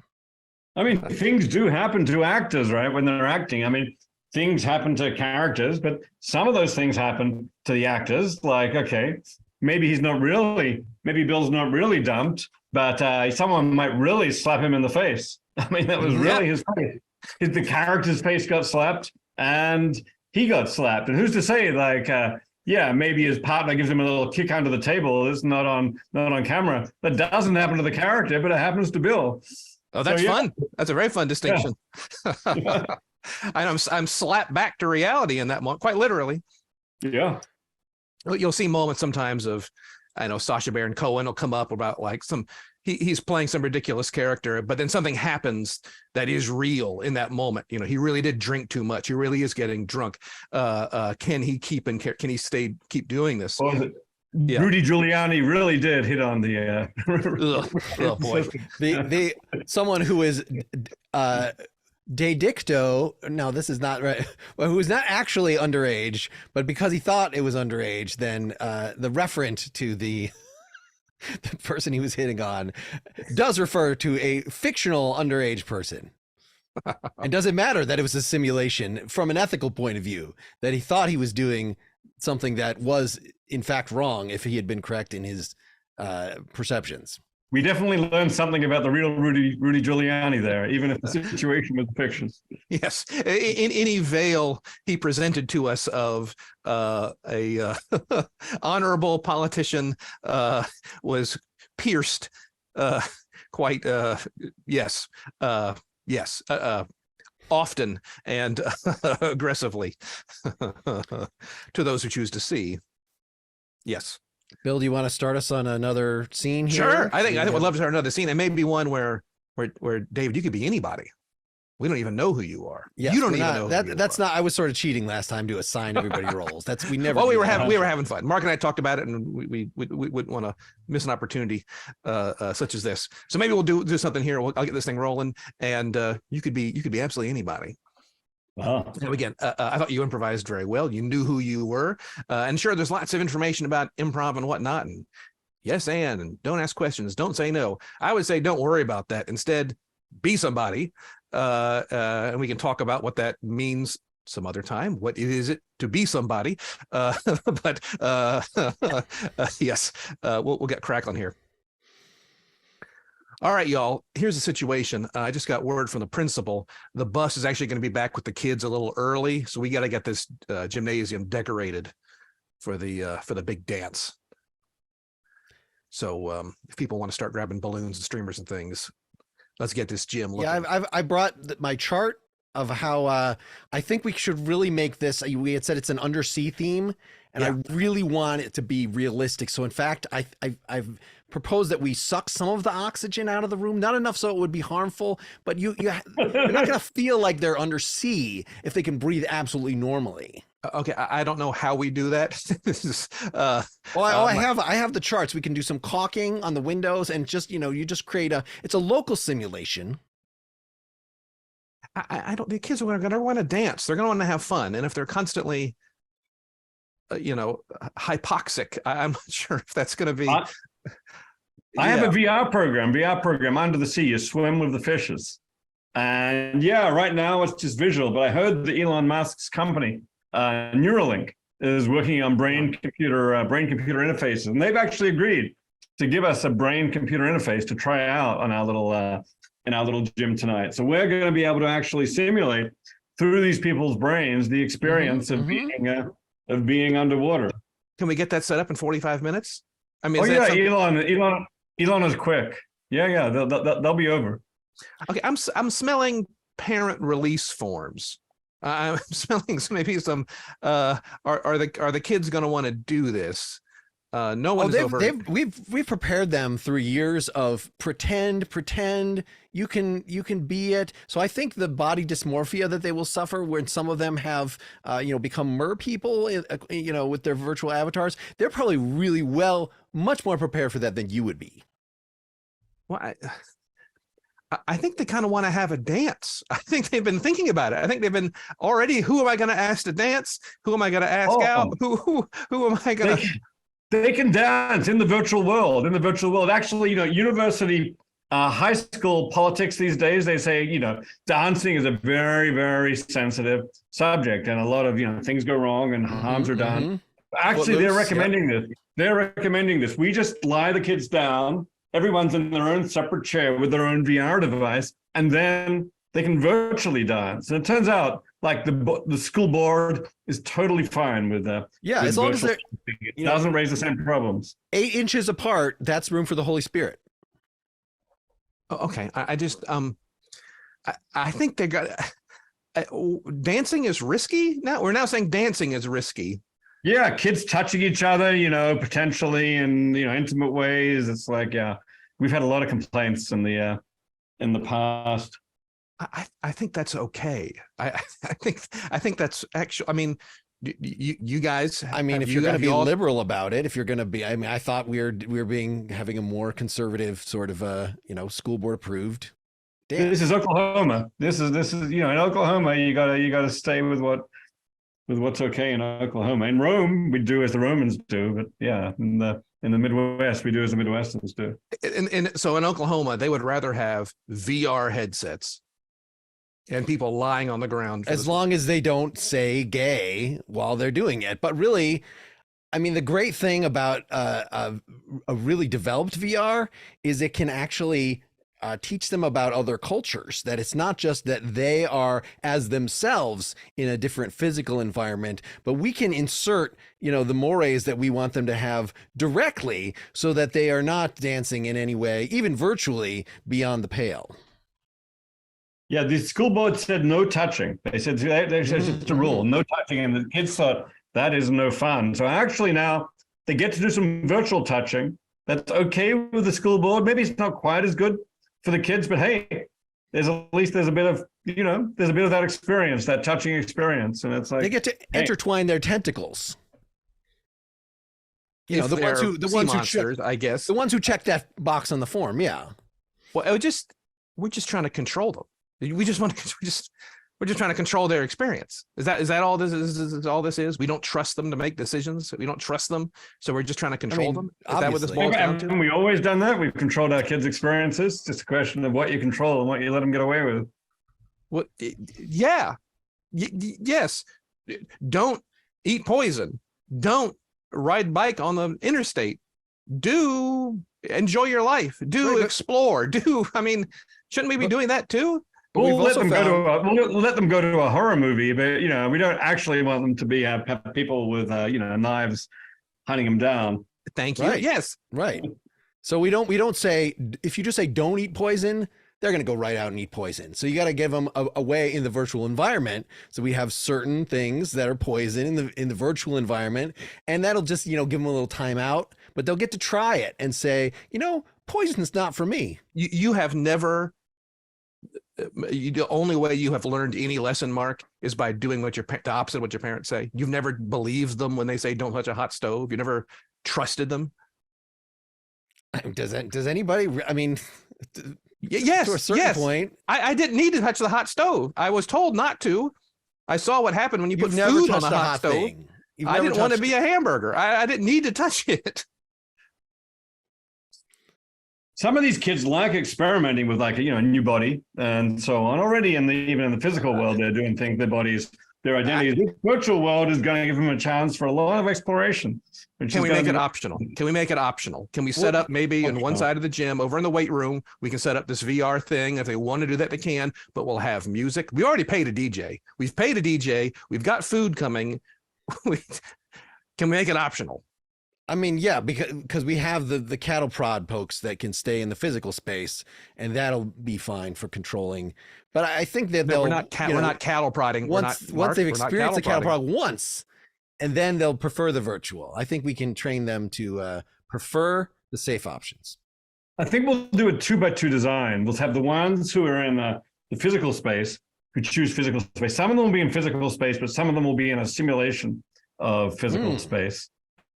I mean, things do happen to actors, right? When they're acting. I mean, things happen to characters, but some of those things happen to the actors. Like, okay, maybe Bill's not really dumped, but someone might really slap him in the face. I mean, that was really his face. The character's face got slapped and he got slapped. And who's to say, like, maybe his partner gives him a little kick under the table. It's not on camera. That doesn't happen to the character, but it happens to Bill. Oh, that's fun. That's a very fun distinction. Yeah. I'm slapped back to reality in that moment, quite literally. Yeah. You'll see moments sometimes of, I know Sacha Baron Cohen will come up about like he's playing some ridiculous character, but then something happens that is real in that moment. He really did drink too much. He really is getting drunk. Can he keep doing this? Yeah. Rudy Giuliani really did hit on the oh boy. the someone who is de dicto, no, this is not right, well, who is not actually underage, but because he thought it was underage, then the referent to the person he was hitting on does refer to a fictional underage person. It doesn't matter that it was a simulation from an ethical point of view, that he thought he was doing something that was in fact wrong if he had been correct in his perceptions. We definitely learned something about the real Rudy Giuliani there, even if the situation was fiction. Yes, in any veil he presented to us of a honorable politician was pierced quite often and aggressively to those who choose to see. Yes. Bill, do you want to start us on another scene here? Sure. I think we'd love to start another scene, and maybe one where David, you could be anybody. We don't even know who you are. Yes, you don't even know. That's not. I was sort of cheating last time to assign everybody roles. We never. Well, we were having fun. Mark and I talked about it, and we wouldn't want to miss an opportunity such as this. So maybe we'll do something here. I'll get this thing rolling, and you could be absolutely anybody. Wow. And again, I thought you improvised very well. You knew who you were. And sure, there's lots of information about improv and whatnot. And yes, and don't ask questions. Don't say no. I would say don't worry about that. Instead, be somebody. And we can talk about what that means some other time. What is it to be somebody? But yes, we'll get crackling here. All right, y'all, here's the situation. I just got word from the principal. The bus is actually going to be back with the kids a little early, so we got to get this gymnasium decorated for the big dance. So if people want to start grabbing balloons and streamers and things, let's get this gym looking. Yeah, I brought my chart of how I think we should really make this. We had said it's an undersea theme, And I really want it to be realistic. So in fact, I've proposed that we suck some of the oxygen out of the room, not enough so it would be harmful, but you're not going to feel like they're undersea if they can breathe absolutely normally. Okay, I don't know how we do that. This is I have the charts. We can do some caulking on the windows and just, you just create it's a local simulation. I don't. The kids are going to want to dance. They're going to want to have fun, and if they're constantly, hypoxic, I'm not sure if that's going to be. I have a VR program under the sea. You swim with the fishes, and right now it's just visual. But I heard that Elon Musk's company, Neuralink, is working on brain-computer interfaces, and they've actually agreed to give us a brain-computer interface to try out on our little gym tonight. So we're going to be able to actually simulate through these people's brains the experience of being underwater. Can we get that set up in 45 minutes? I mean, Elon is quick. Yeah, they'll be over. Okay, I'm smelling parent release forms. I'm smelling maybe some. Are the kids going to want to do this? No one's over. We've prepared them through years of pretend you can be it. So I think the body dysmorphia that they will suffer when some of them have become mer people with their virtual avatars, they're probably really much more prepared for that than you would be. Well, I think they kind of want to have a dance. I think they've been thinking about it. I think they've been already. Who am I going to ask to dance? Who am I going to ask out? Who am I going to? They can dance in the virtual world. Actually, university, high school politics these days, they say, dancing is a very, very sensitive subject, and a lot of things go wrong and harms are done. Actually, they're recommending this. They're recommending this. We just lie the kids down. Everyone's in their own separate chair with their own VR device, and then they can virtually dance. And it turns out, like the school board is totally fine with that. Yeah, as long as it doesn't raise the same problems. 8 inches apart, that's room for the Holy Spirit. Okay, I just I think they got dancing is risky. Now we're saying dancing is risky. Yeah, kids touching each other, potentially in intimate ways. It's like, we've had a lot of complaints in the past. I think that's okay. I think that's actually. I mean, you guys. I mean, if you're going to be liberal about it, if you're going to be, I thought we were having a more conservative sort of school board approved. Damn. This is Oklahoma. This is in Oklahoma you gotta stay with what's okay in Oklahoma. In Rome, we do as the Romans do, but in the Midwest, we do as the Midwesterners do. And so in Oklahoma, they would rather have VR headsets and people lying on the ground. As long as they don't say gay while they're doing it. But really, I mean, the great thing about a really developed VR is it can actually teach them about other cultures, that it's not just that they are as themselves in a different physical environment, but we can insert, the mores that we want them to have directly so that they are not dancing in any way, even virtually, beyond the pale. Yeah, the school board said no touching. They said it's just a rule, no touching. And the kids thought that is no fun. So actually now they get to do some virtual touching. That's okay with the school board. Maybe it's not quite as good for the kids, but hey, there's a bit of that experience, that touching experience. And it's like they get to intertwine their tentacles. The ones who check, I guess. The ones who check that box on the form, yeah. Well, we're just trying to control them. We're just trying to control their experience. Is that all this is? All this is? We don't trust them to make decisions. We don't trust them, so we're just trying to control them. Is that what this boils down to? Haven't we always done that? We've controlled our kids' experiences. It's just a question of what you control and what you let them get away with. Well, yeah, yes. Don't eat poison. Don't ride bike on the interstate. Do enjoy your life. Do explore. Shouldn't we be doing that too? We'll let them go to a horror movie, but we don't actually want them to have people with knives hunting them down. Thank you. Right. Yes. Right. So we don't say, if you just say don't eat poison, they're going to go right out and eat poison. So you got to give them a way in the virtual environment. So we have certain things that are poison in the virtual environment, and that'll just, give them a little time out, but they'll get to try it and say, poison's not for me. You have never, the only way you have learned any lesson, Mark, is by doing the opposite of what your parents say. You've never believed them when they say don't touch a hot stove. You never trusted them. Does anybody? I mean, yes, to a certain point. I didn't need to touch the hot stove. I was told not to. I saw what happened when you put never food on touched the a hot stove. thing. I didn't want to be a hamburger. I didn't need to touch it. Some of these kids like experimenting with like, a new body and so on. Already even in the physical world, they're doing things, their bodies, their identities. This virtual world is going to give them a chance for a lot of exploration. Can we make it optional? Can we make it optional? Can we set up maybe in one side of the gym over in the weight room, we can set up this VR thing. If they want to do that, they can, but we'll have music. We already paid a DJ. We've paid a DJ. We've got food coming. Can we make it optional? I mean, yeah, because we have the cattle prod folks that can stay in the physical space, and that'll be fine for controlling. But I think that we're not cattle prodding. Once they've experienced the cattle prod once, and then they'll prefer the virtual. I think we can train them to prefer the safe options. I think we'll do a 2x2 design. We'll have the ones who are in the physical space who choose physical space. Some of them will be in physical space, but some of them will be in a simulation of physical space.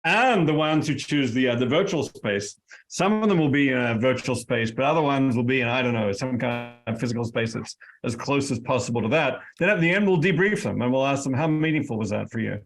And the ones who choose the virtual space, some of them will be in a virtual space, but other ones will be in, I don't know, some kind of physical space that's as close as possible to that. Then at the end, we'll debrief them and we'll ask them, how meaningful was that for you?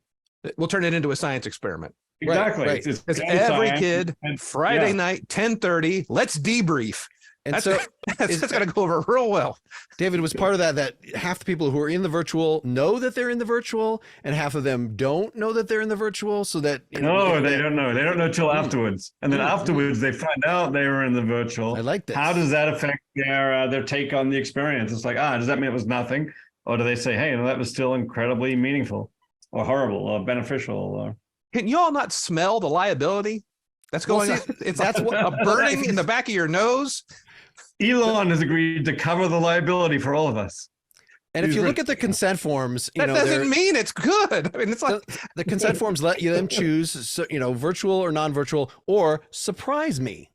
We'll turn it into a science experiment. Exactly. Right. It's every kid, Friday night, 10:30, let's debrief. And that's going to go over real well. David, was part of that half the people who are in the virtual know that they're in the virtual, and half of them don't know that they're in the virtual, so that they don't know. They don't know till afterwards, and then afterwards they find out they were in the virtual. I like this. How does that affect their take on the experience? It's like, does that mean it was nothing, or do they say, hey, that was still incredibly meaningful, or horrible, or beneficial? Or can you all not smell the liability that's going on? That's a burning in the back of your nose. Elon has agreed to cover the liability for all of us. And if you look at the consent forms, that doesn't mean it's good. I mean, it's like the consent forms let them choose, virtual or non-virtual, or surprise me,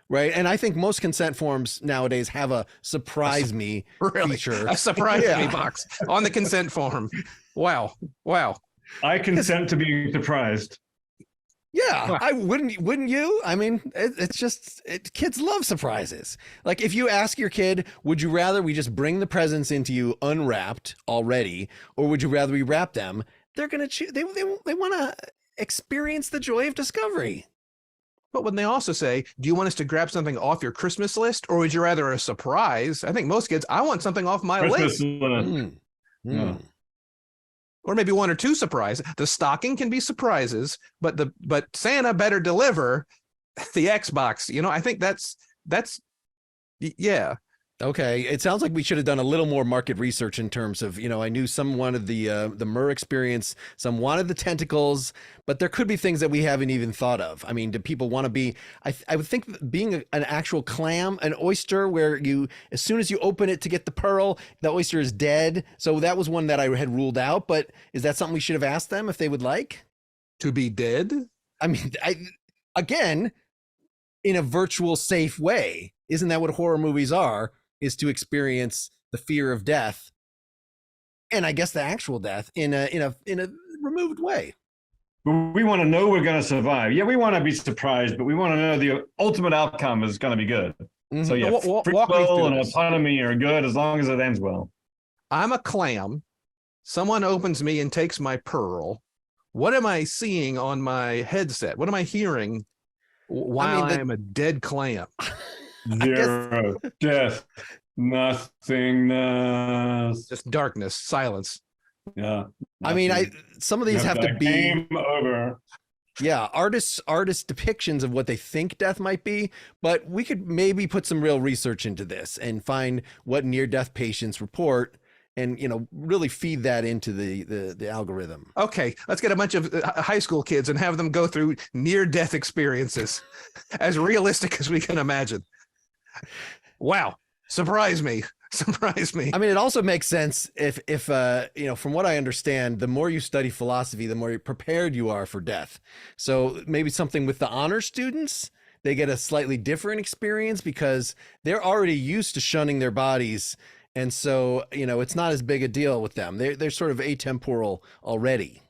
right? And I think most consent forms nowadays have a surprise me feature. A surprise me box on the consent form. Wow. I consent to being surprised. Yeah, I wouldn't you? I mean, it's just kids love surprises. Like if you ask your kid, would you rather we just bring the presents into you unwrapped already, or would you rather we wrap them? They're going to choose. They want to experience the joy of discovery. But when they also say, do you want us to grab something off your Christmas list, or would you rather a surprise? I think most kids, I want something off my list. Yeah. Or maybe one or two surprises. The stocking can be surprises, but Santa better deliver the Xbox. I think that's yeah. Okay, it sounds like we should have done a little more market research in terms of, I knew some wanted the Murr experience, some wanted the tentacles, but there could be things that we haven't even thought of. I mean, do people want to be? I would think being an actual clam, an oyster, where as soon as you open it to get the pearl, the oyster is dead. So that was one that I had ruled out. But is that something we should have asked them if they would like to be dead? I mean, again, in a virtual, safe way. Isn't that what horror movies are? Is to experience the fear of death, and I guess the actual death in a removed way. But we want to know we're going to survive. Yeah, we want to be surprised, but we want to know the ultimate outcome is going to be good. Mm-hmm. So yeah, free will and autonomy are good as long as it ends well. I'm a clam. Someone opens me and takes my pearl. What am I seeing on my headset? What am I hearing while I'm a dead clam? Zero, death, nothingness, just darkness, silence. Yeah. I mean, some of these have to be game over. Yeah, artists' depictions of what they think death might be, but we could maybe put some real research into this and find what near-death patients report, and really feed that into the algorithm. Okay, let's get a bunch of high school kids and have them go through near-death experiences as realistic as we can imagine. Wow. Surprise me. Surprise me. I mean, it also makes sense if from what I understand, the more you study philosophy, the more prepared you are for death. So maybe something with the honor students, they get a slightly different experience because they're already used to shunning their bodies. And so, it's not as big a deal with them. They're sort of atemporal already.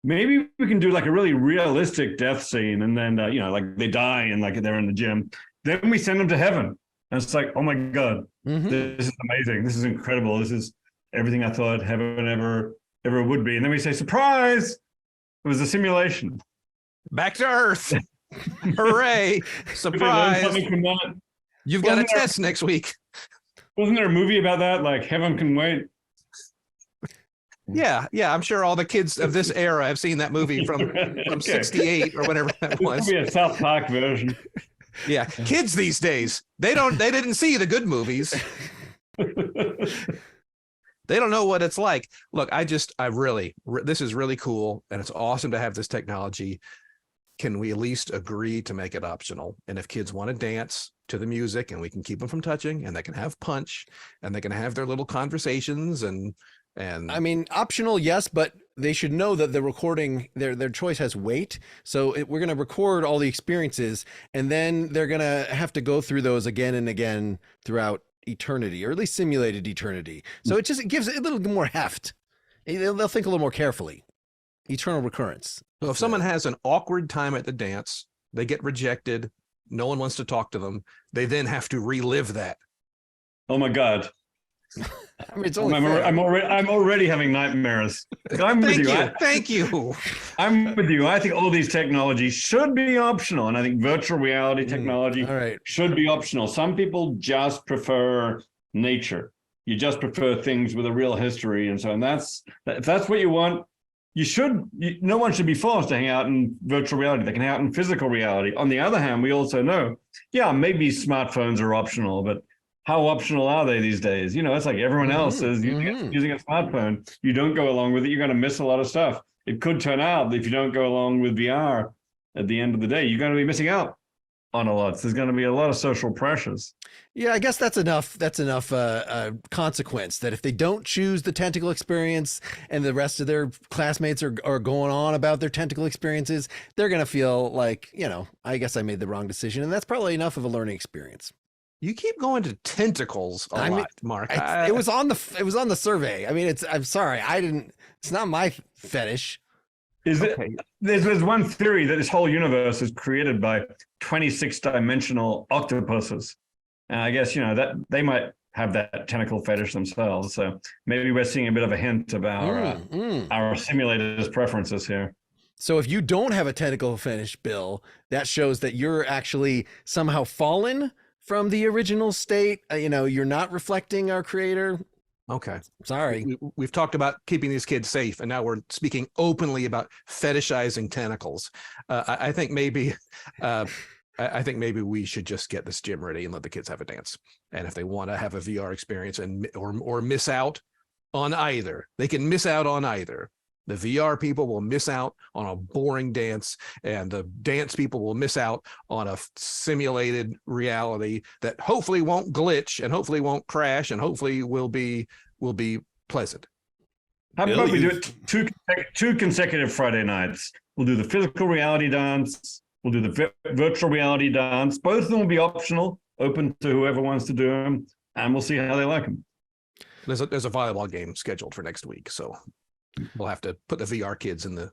Maybe we can do like a really realistic death scene, and then like they die and like they're in the gym. Then we send them to heaven, and it's like, oh my God, this is amazing. This is incredible. This is everything I thought heaven ever would be. And then we say, surprise! It was a simulation. Back to Earth. Hooray! Surprise! You've got a test next week. Wasn't there a movie about that? Like Heaven Can Wait. Yeah. I'm sure all the kids of this era have seen that movie from Okay. 68 or whatever that was. It could be a South Park version. Yeah, kids these days, they didn't see the good movies. They don't know what it's like. Look, this is really cool, and it's awesome to have this technology. Can we at least agree to make it optional? And if kids want to dance to the music, and we can keep them from touching, and they can have punch, and they can have their little conversations, and I mean, optional, yes, but they should know that the recording, their choice has weight. So we're going to record all the experiences, and then they're going to have to go through those again and again throughout eternity, or at least simulated eternity. So it gives it a little more heft. They'll think a little more carefully. Eternal recurrence. So if someone has an awkward time at the dance, they get rejected, no one wants to talk to them, they then have to relive that. Oh my God. I mean, it's only I'm already having nightmares. I'm with you. Thank you. I'm with you. I think all these technologies should be optional, and I think virtual reality technology should be optional. Some people just prefer nature. You just prefer things with a real history, and so if that's what you want. No one should be forced to hang out in virtual reality. They can hang out in physical reality. On the other hand, we also know, maybe smartphones are optional, but how optional are they these days? It's like everyone else is using a smartphone. You don't go along with it, you're going to miss a lot of stuff. It could turn out that if you don't go along with VR at the end of the day, you're going to be missing out on a lot. So there's going to be a lot of social pressures. Yeah, I guess that's enough consequence that if they don't choose the tentacle experience and the rest of their classmates are going on about their tentacle experiences, they're going to feel like, I guess I made the wrong decision. And that's probably enough of a learning experience. You keep going to tentacles a lot, Mark. It was on the survey. I mean, I'm sorry. It's not my fetish. There's one theory that this whole universe is created by 26-dimensional octopuses. And I guess, that they might have that tentacle fetish themselves. So maybe we're seeing a bit of a hint of our simulators' preferences here. So if you don't have a tentacle fetish, Bill, that shows that you're actually somehow fallen from the original state. You're not reflecting our creator. Okay. Sorry. We've talked about keeping these kids safe, and now we're speaking openly about fetishizing tentacles. I think maybe we should just get this gym ready and let the kids have a dance. And if they want to have a VR experience or miss out on either, they can miss out on either. The VR people will miss out on a boring dance, and the dance people will miss out on a simulated reality that hopefully won't glitch and hopefully won't crash and hopefully will be pleasant. How about we do it two consecutive Friday nights? We'll do the physical reality dance. We'll do the virtual reality dance. Both of them will be optional, open to whoever wants to do them, and we'll see how they like them. There's a volleyball game scheduled for next week, so we'll have to put the VR kids in the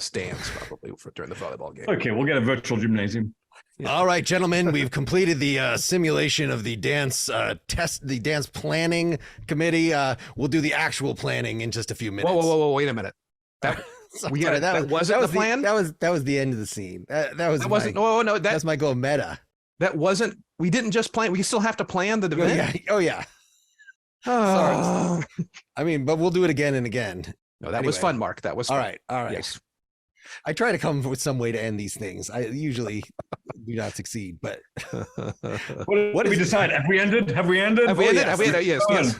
stands probably during the volleyball game. Okay, we'll get a virtual gymnasium. Yeah. All right, gentlemen, we've completed the simulation of the dance the dance planning committee. We'll do the actual planning in just a few minutes. Whoa, wait a minute. That wasn't the plan. That was the end of the scene. That's my go meta. That wasn't. We didn't just plan. We still have to plan the event. Oh yeah. Sorry. I mean, but we'll do it again and again. No, that was fun, Mark. That was fun. All right. Yes. I try to come up with some way to end these things. I usually do not succeed, but what did we decide? Have we ended? Have we ended? Yes.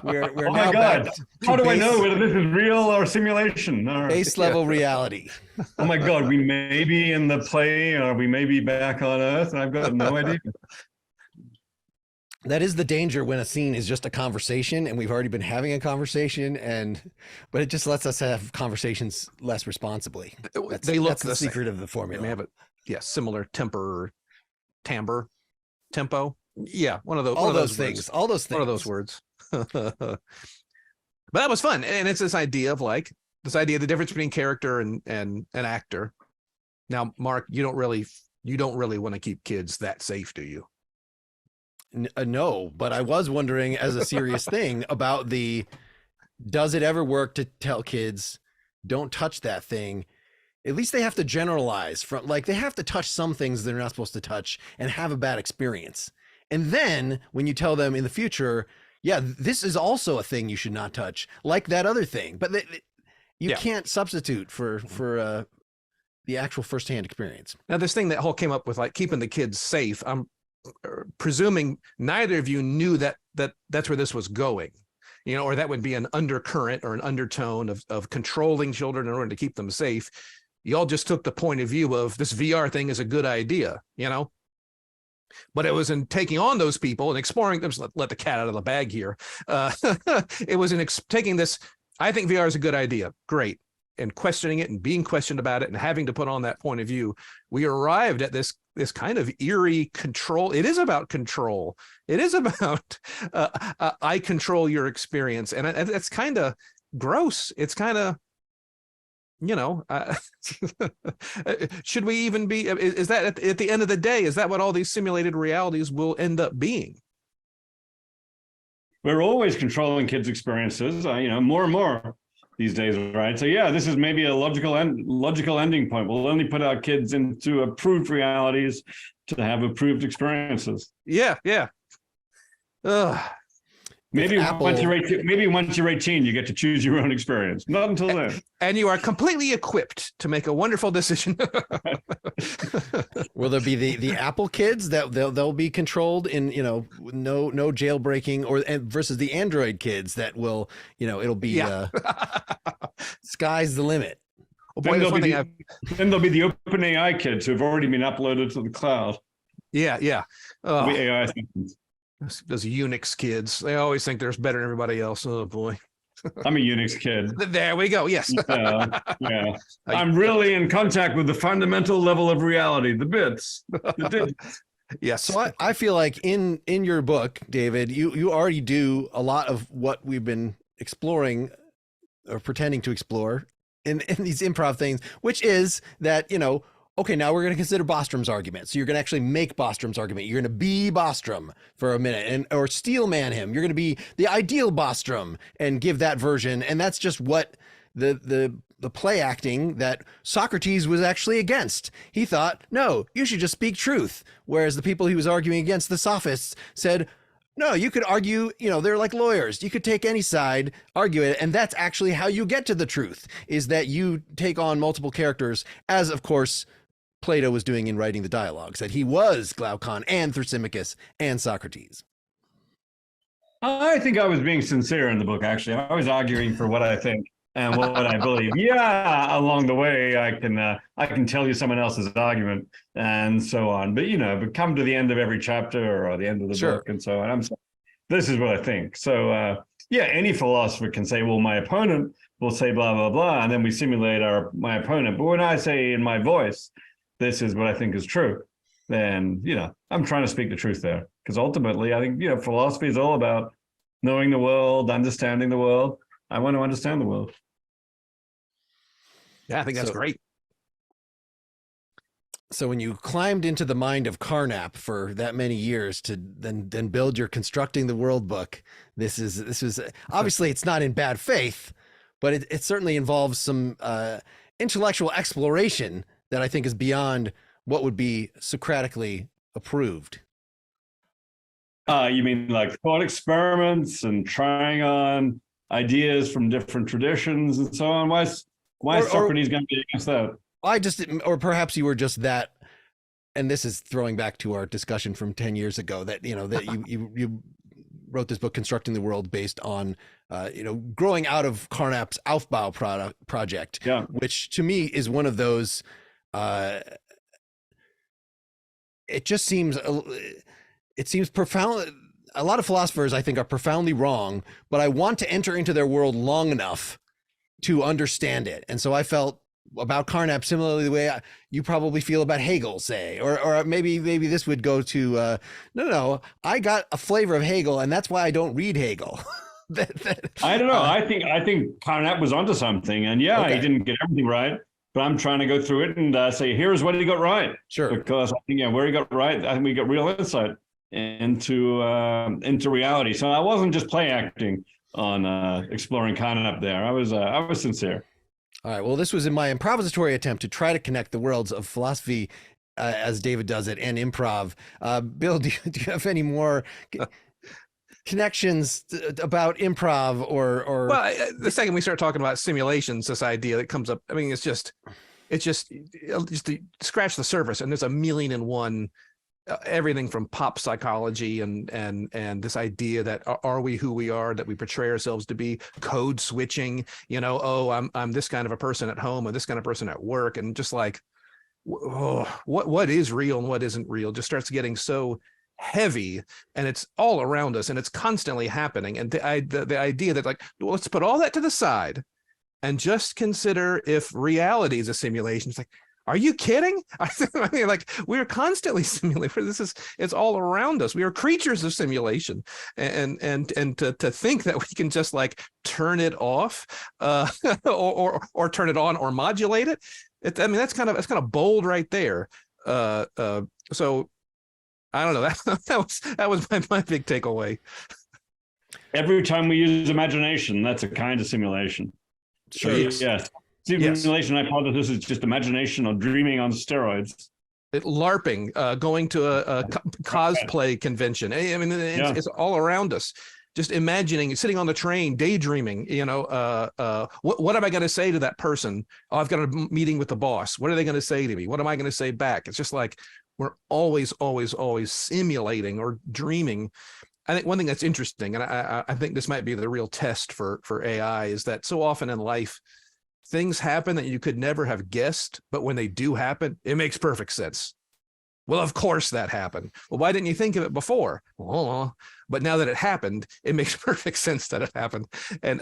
We're oh my God. How do I know whether this is real or simulation? Base level reality. Oh my God. We may be in the play or we may be back on Earth and I've got no idea. that is the danger when a scene is just a conversation and we've already been having a conversation, but it just lets us have conversations less responsibly. That's the secret of the formula. They have a similar temper, timbre, tempo. Yeah, one of those things. One of those words. But that was fun, and it's this idea of the difference between character and an actor. Now, Mark, you don't really want to keep kids that safe, do you? No, but I was wondering, as a serious thing, about does it ever work to tell kids don't touch that thing? At least they have to generalize they have to touch some things they're not supposed to touch and have a bad experience. And then when you tell them in the future, yeah, this is also a thing you should not touch, like that other thing. But you can't substitute for the actual firsthand experience. Now, this thing that Hull came up with, like keeping the kids safe, I'm presuming neither of you knew that's where this was going, or that would be an undercurrent or an undertone of controlling children in order to keep them safe. You all just took the point of view of this VR thing is a good idea, but it was in taking on those people and exploring them. Let the cat out of the bag here. It was in taking this. I think VR is a good idea. Great. And questioning it and being questioned about it and having to put on that point of view, we arrived at this kind of eerie control. It is about control. It is about I control your experience, and it's kind of gross. It's kind of, should we even be? Is that at the end of the day? Is that what all these simulated realities will end up being? We're always controlling kids' experiences. More and more these days, right? So yeah, this is maybe a logical ending point. We'll only put our kids into approved realities to have approved experiences. Yeah. Maybe once you're 18, you get to choose your own experience. Not until then. And you are completely equipped to make a wonderful decision. Will there be the Apple kids that they'll be controlled in, no jailbreaking, versus the Android kids that will, it'll be sky's the limit. Oh, boy, then there'll be the OpenAI kids who have already been uploaded to the cloud. Yeah. The AI systems. Those Unix kids, they always think they're better than everybody else. Oh boy. I'm a Unix kid. There we go. Yes. Yeah. I'm really in contact with the fundamental level of reality, the bits, the digits. Yes. So I feel like in your book, David, you already do a lot of what we've been exploring or pretending to explore in these improv things, which is that, okay, now we're going to consider Bostrom's argument. So you're going to actually make Bostrom's argument. You're going to be Bostrom for a minute or steel man him. You're going to be the ideal Bostrom and give that version. And that's just what the play acting that Socrates was actually against. He thought, no, you should just speak truth. Whereas the people he was arguing against, the sophists, said, no, you could argue, they're like lawyers. You could take any side, argue it. And that's actually how you get to the truth, is that you take on multiple characters, as of course Plato was doing in writing the dialogues, that he was Glaucon and Thrasymachus and Socrates. I think I was being sincere in the book, actually. I was arguing for what I think and what I believe. Yeah, along the way, I can tell you someone else's argument and so on. But come to the end of every chapter or the end of the book and so on, I'm saying, this is what I think. So any philosopher can say, well, my opponent will say blah, blah, blah, and then we simulate my opponent. But when I say in my voice, this is what I think is true, then, I'm trying to speak the truth there. Because ultimately, I think, philosophy is all about knowing the world, understanding the world. I want to understand the world. Yeah, I think that's great. So when you climbed into the mind of Carnap for that many years to then build your Constructing the World book, this is obviously it's not in bad faith, but it certainly involves some intellectual exploration that I think is beyond what would be Socratically approved. You mean like thought experiments and trying on ideas from different traditions and so on? Why is Socrates going to be against that? Or perhaps you were just that, and this is throwing back to our discussion from 10 years ago, that, that you wrote this book, Constructing the World, based on, growing out of Carnap's Aufbau project, which to me is one of those, it seems profound. a lot of philosophers I think are profoundly wrong, but I want to enter into their world long enough to understand it. And so I felt about Carnap similarly the way you probably feel about Hegel, say, or maybe this would go to no, I got a flavor of Hegel, and that's why I don't read Hegel. I don't know. I think Carnap was onto something, and he didn't get everything right, but I'm trying to go through it and say, here's what he got right. Sure. Because I think where he got right, I think we got real insight into reality. So I wasn't just play acting on exploring Carnap there. I was sincere. All right. Well, this was in my improvisatory attempt to try to connect the worlds of philosophy, as David does it, and improv. Bill, do you have any more connections about improv or? Well, the second we start talking about simulations, this idea that comes up, I mean, it's just to scratch the surface, and there's a million and one. Everything from pop psychology and this idea that are we who we are, that we portray ourselves to be, code switching, I'm this kind of a person at home or this kind of person at work, and just like, what is real and what isn't real just starts getting so heavy, and it's all around us and it's constantly happening. And the idea that, like, well, let's put all that to the side and just consider if reality is a simulation. It's like, are you kidding? I mean, like, we're constantly simulated. It's all around us. We are creatures of simulation, and to think that we can just like turn it off, or turn it on or modulate it. I mean, that's kind of bold right there. So I don't know. That was my big takeaway. Every time we use imagination, that's a kind of simulation. Sure. Yes. Simulation hypothesis is just imagination or dreaming on steroids. LARPing, going to a cosplay convention. I mean, it's all around us. Just imagining, sitting on the train, daydreaming. What am I going to say to that person? Oh, I've got a meeting with the boss. What are they going to say to me? What am I going to say back? It's just like we're always simulating or dreaming. I think one thing that's interesting, and I think this might be the real test for AI, is that so often in life, things happen that you could never have guessed, but when they do happen, it makes perfect sense. Well, of course that happened. Well, why didn't you think of it before? Well, but now that it happened, it makes perfect sense that it happened. And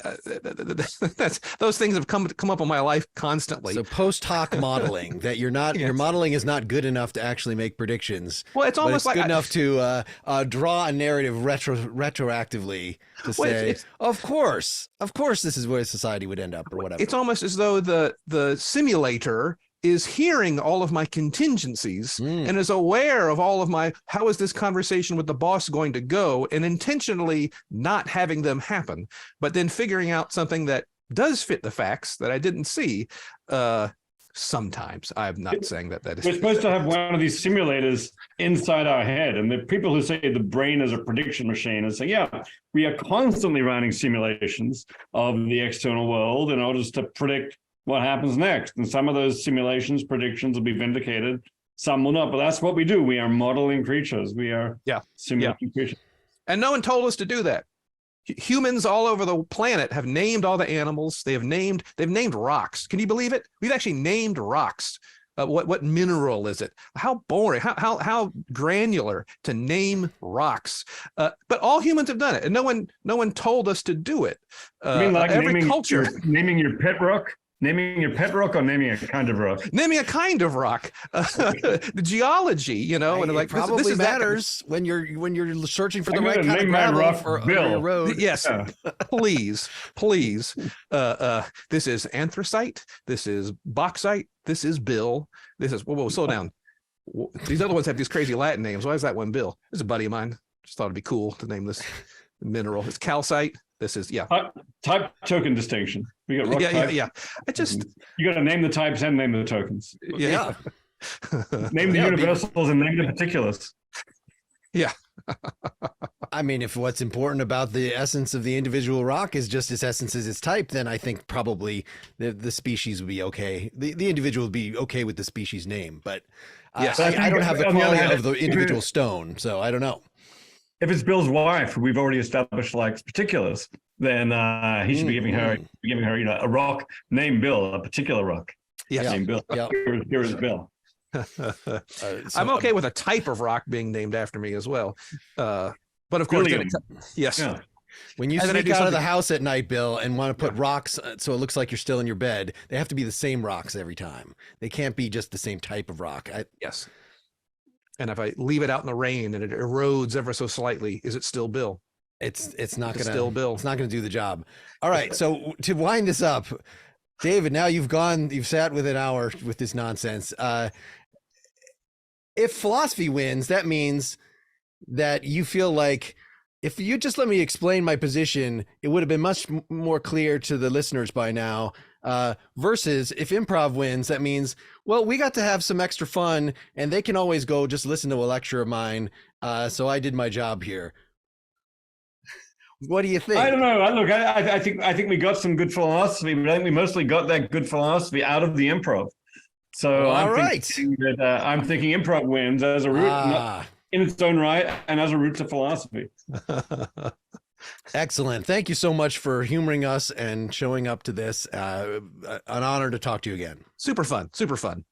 those things have come up in my life constantly. So post hoc modeling, that your modeling is not good enough to actually make predictions. Well, it's almost like good enough to draw a narrative retroactively to say, of course, this is where society would end up, or whatever. It's almost as though the simulator is hearing all of my contingencies and is aware of all of how is this conversation with the boss going to go, and intentionally not having them happen, but then figuring out something that does fit the facts that I didn't see. Sometimes. I'm not saying that is. We're supposed to have one of these simulators inside our head, and the people who say the brain is a prediction machine and say, yeah, we are constantly running simulations of the external world in order to predict what happens next. And some of those predictions will be vindicated, some will not, but that's what we do. We are modeling creatures. We are simulating creatures. And no one told us to do that. Humans all over the planet have named all the animals. They've named rocks. Can you believe it? We've actually named rocks. What mineral is it? How boring, how granular to name rocks. But all humans have done it, and no one told us to do it. I mean, like every culture. Naming your pet rock? Naming your pet rock, or naming a kind of rock? Naming a kind of rock. The geology, and like probably this matters when you're searching for the right kind of gravel rock for Bill. your road. Yes, please. This is anthracite. This is bauxite. This is Bill. This is whoa, slow down. These other ones have these crazy Latin names. Why is that one Bill? This is a buddy of mine. Just thought it'd be cool to name this mineral. It's calcite. This is type token distinction. We got rock type. Yeah. You got to name the types and name the tokens. Yeah. Name the universals and name the particulars. Yeah. I mean, if what's important about the essence of the individual rock is just its essence as its type, then I think probably the species would be okay. The individual would be okay with the species name, but yes, I don't have the quality of the individual stone, so I don't know. If it's Bill's wife, we've already established likes particulars, then he should be giving her a rock named Bill, a particular rock. Yes. Named Bill. Yeah. Here is Bill. I'm okay with a type of rock being named after me as well. But But of course, Billion. yes. Yeah. When you And then I sneak do out of the something- house at night, Bill, and want to put rocks so it looks like you're still in your bed, they have to be the same rocks every time. They can't be just the same type of rock. Yes. And if I leave it out in the rain and it erodes ever so slightly, is it still Bill? It's not It's gonna still Bill. It's not gonna do the job. All right. So to wind this up, David, now you've sat with an hour with this nonsense. If philosophy wins, that means that you feel like if you just let me explain my position, it would have been much more clear to the listeners by now. Versus if improv wins, that means, well, we got to have some extra fun and they can always go just listen to a lecture of mine. So I did my job here. What do you think? I don't know. Look, I think we got some good philosophy, but I think we mostly got that good philosophy out of the improv. So I'm thinking improv wins as a root, not in its own right, and as a root to philosophy. Excellent. Thank you so much for humoring us and showing up to this. An honor to talk to you again. Super fun. Super fun.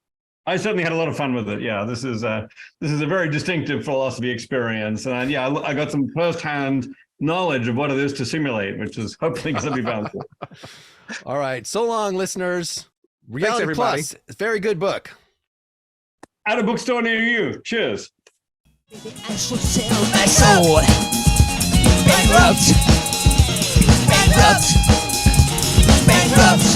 I certainly had a lot of fun with it. Yeah, this is a very distinctive philosophy experience, and yeah, I got some firsthand knowledge of what it is to simulate, which is hopefully going to be valuable. All right. So long, listeners. Reality everybody. Plus, very good book. At a bookstore near you. Cheers. I should sell my soul. Bankrupt. Bankrupt. Bankrupt.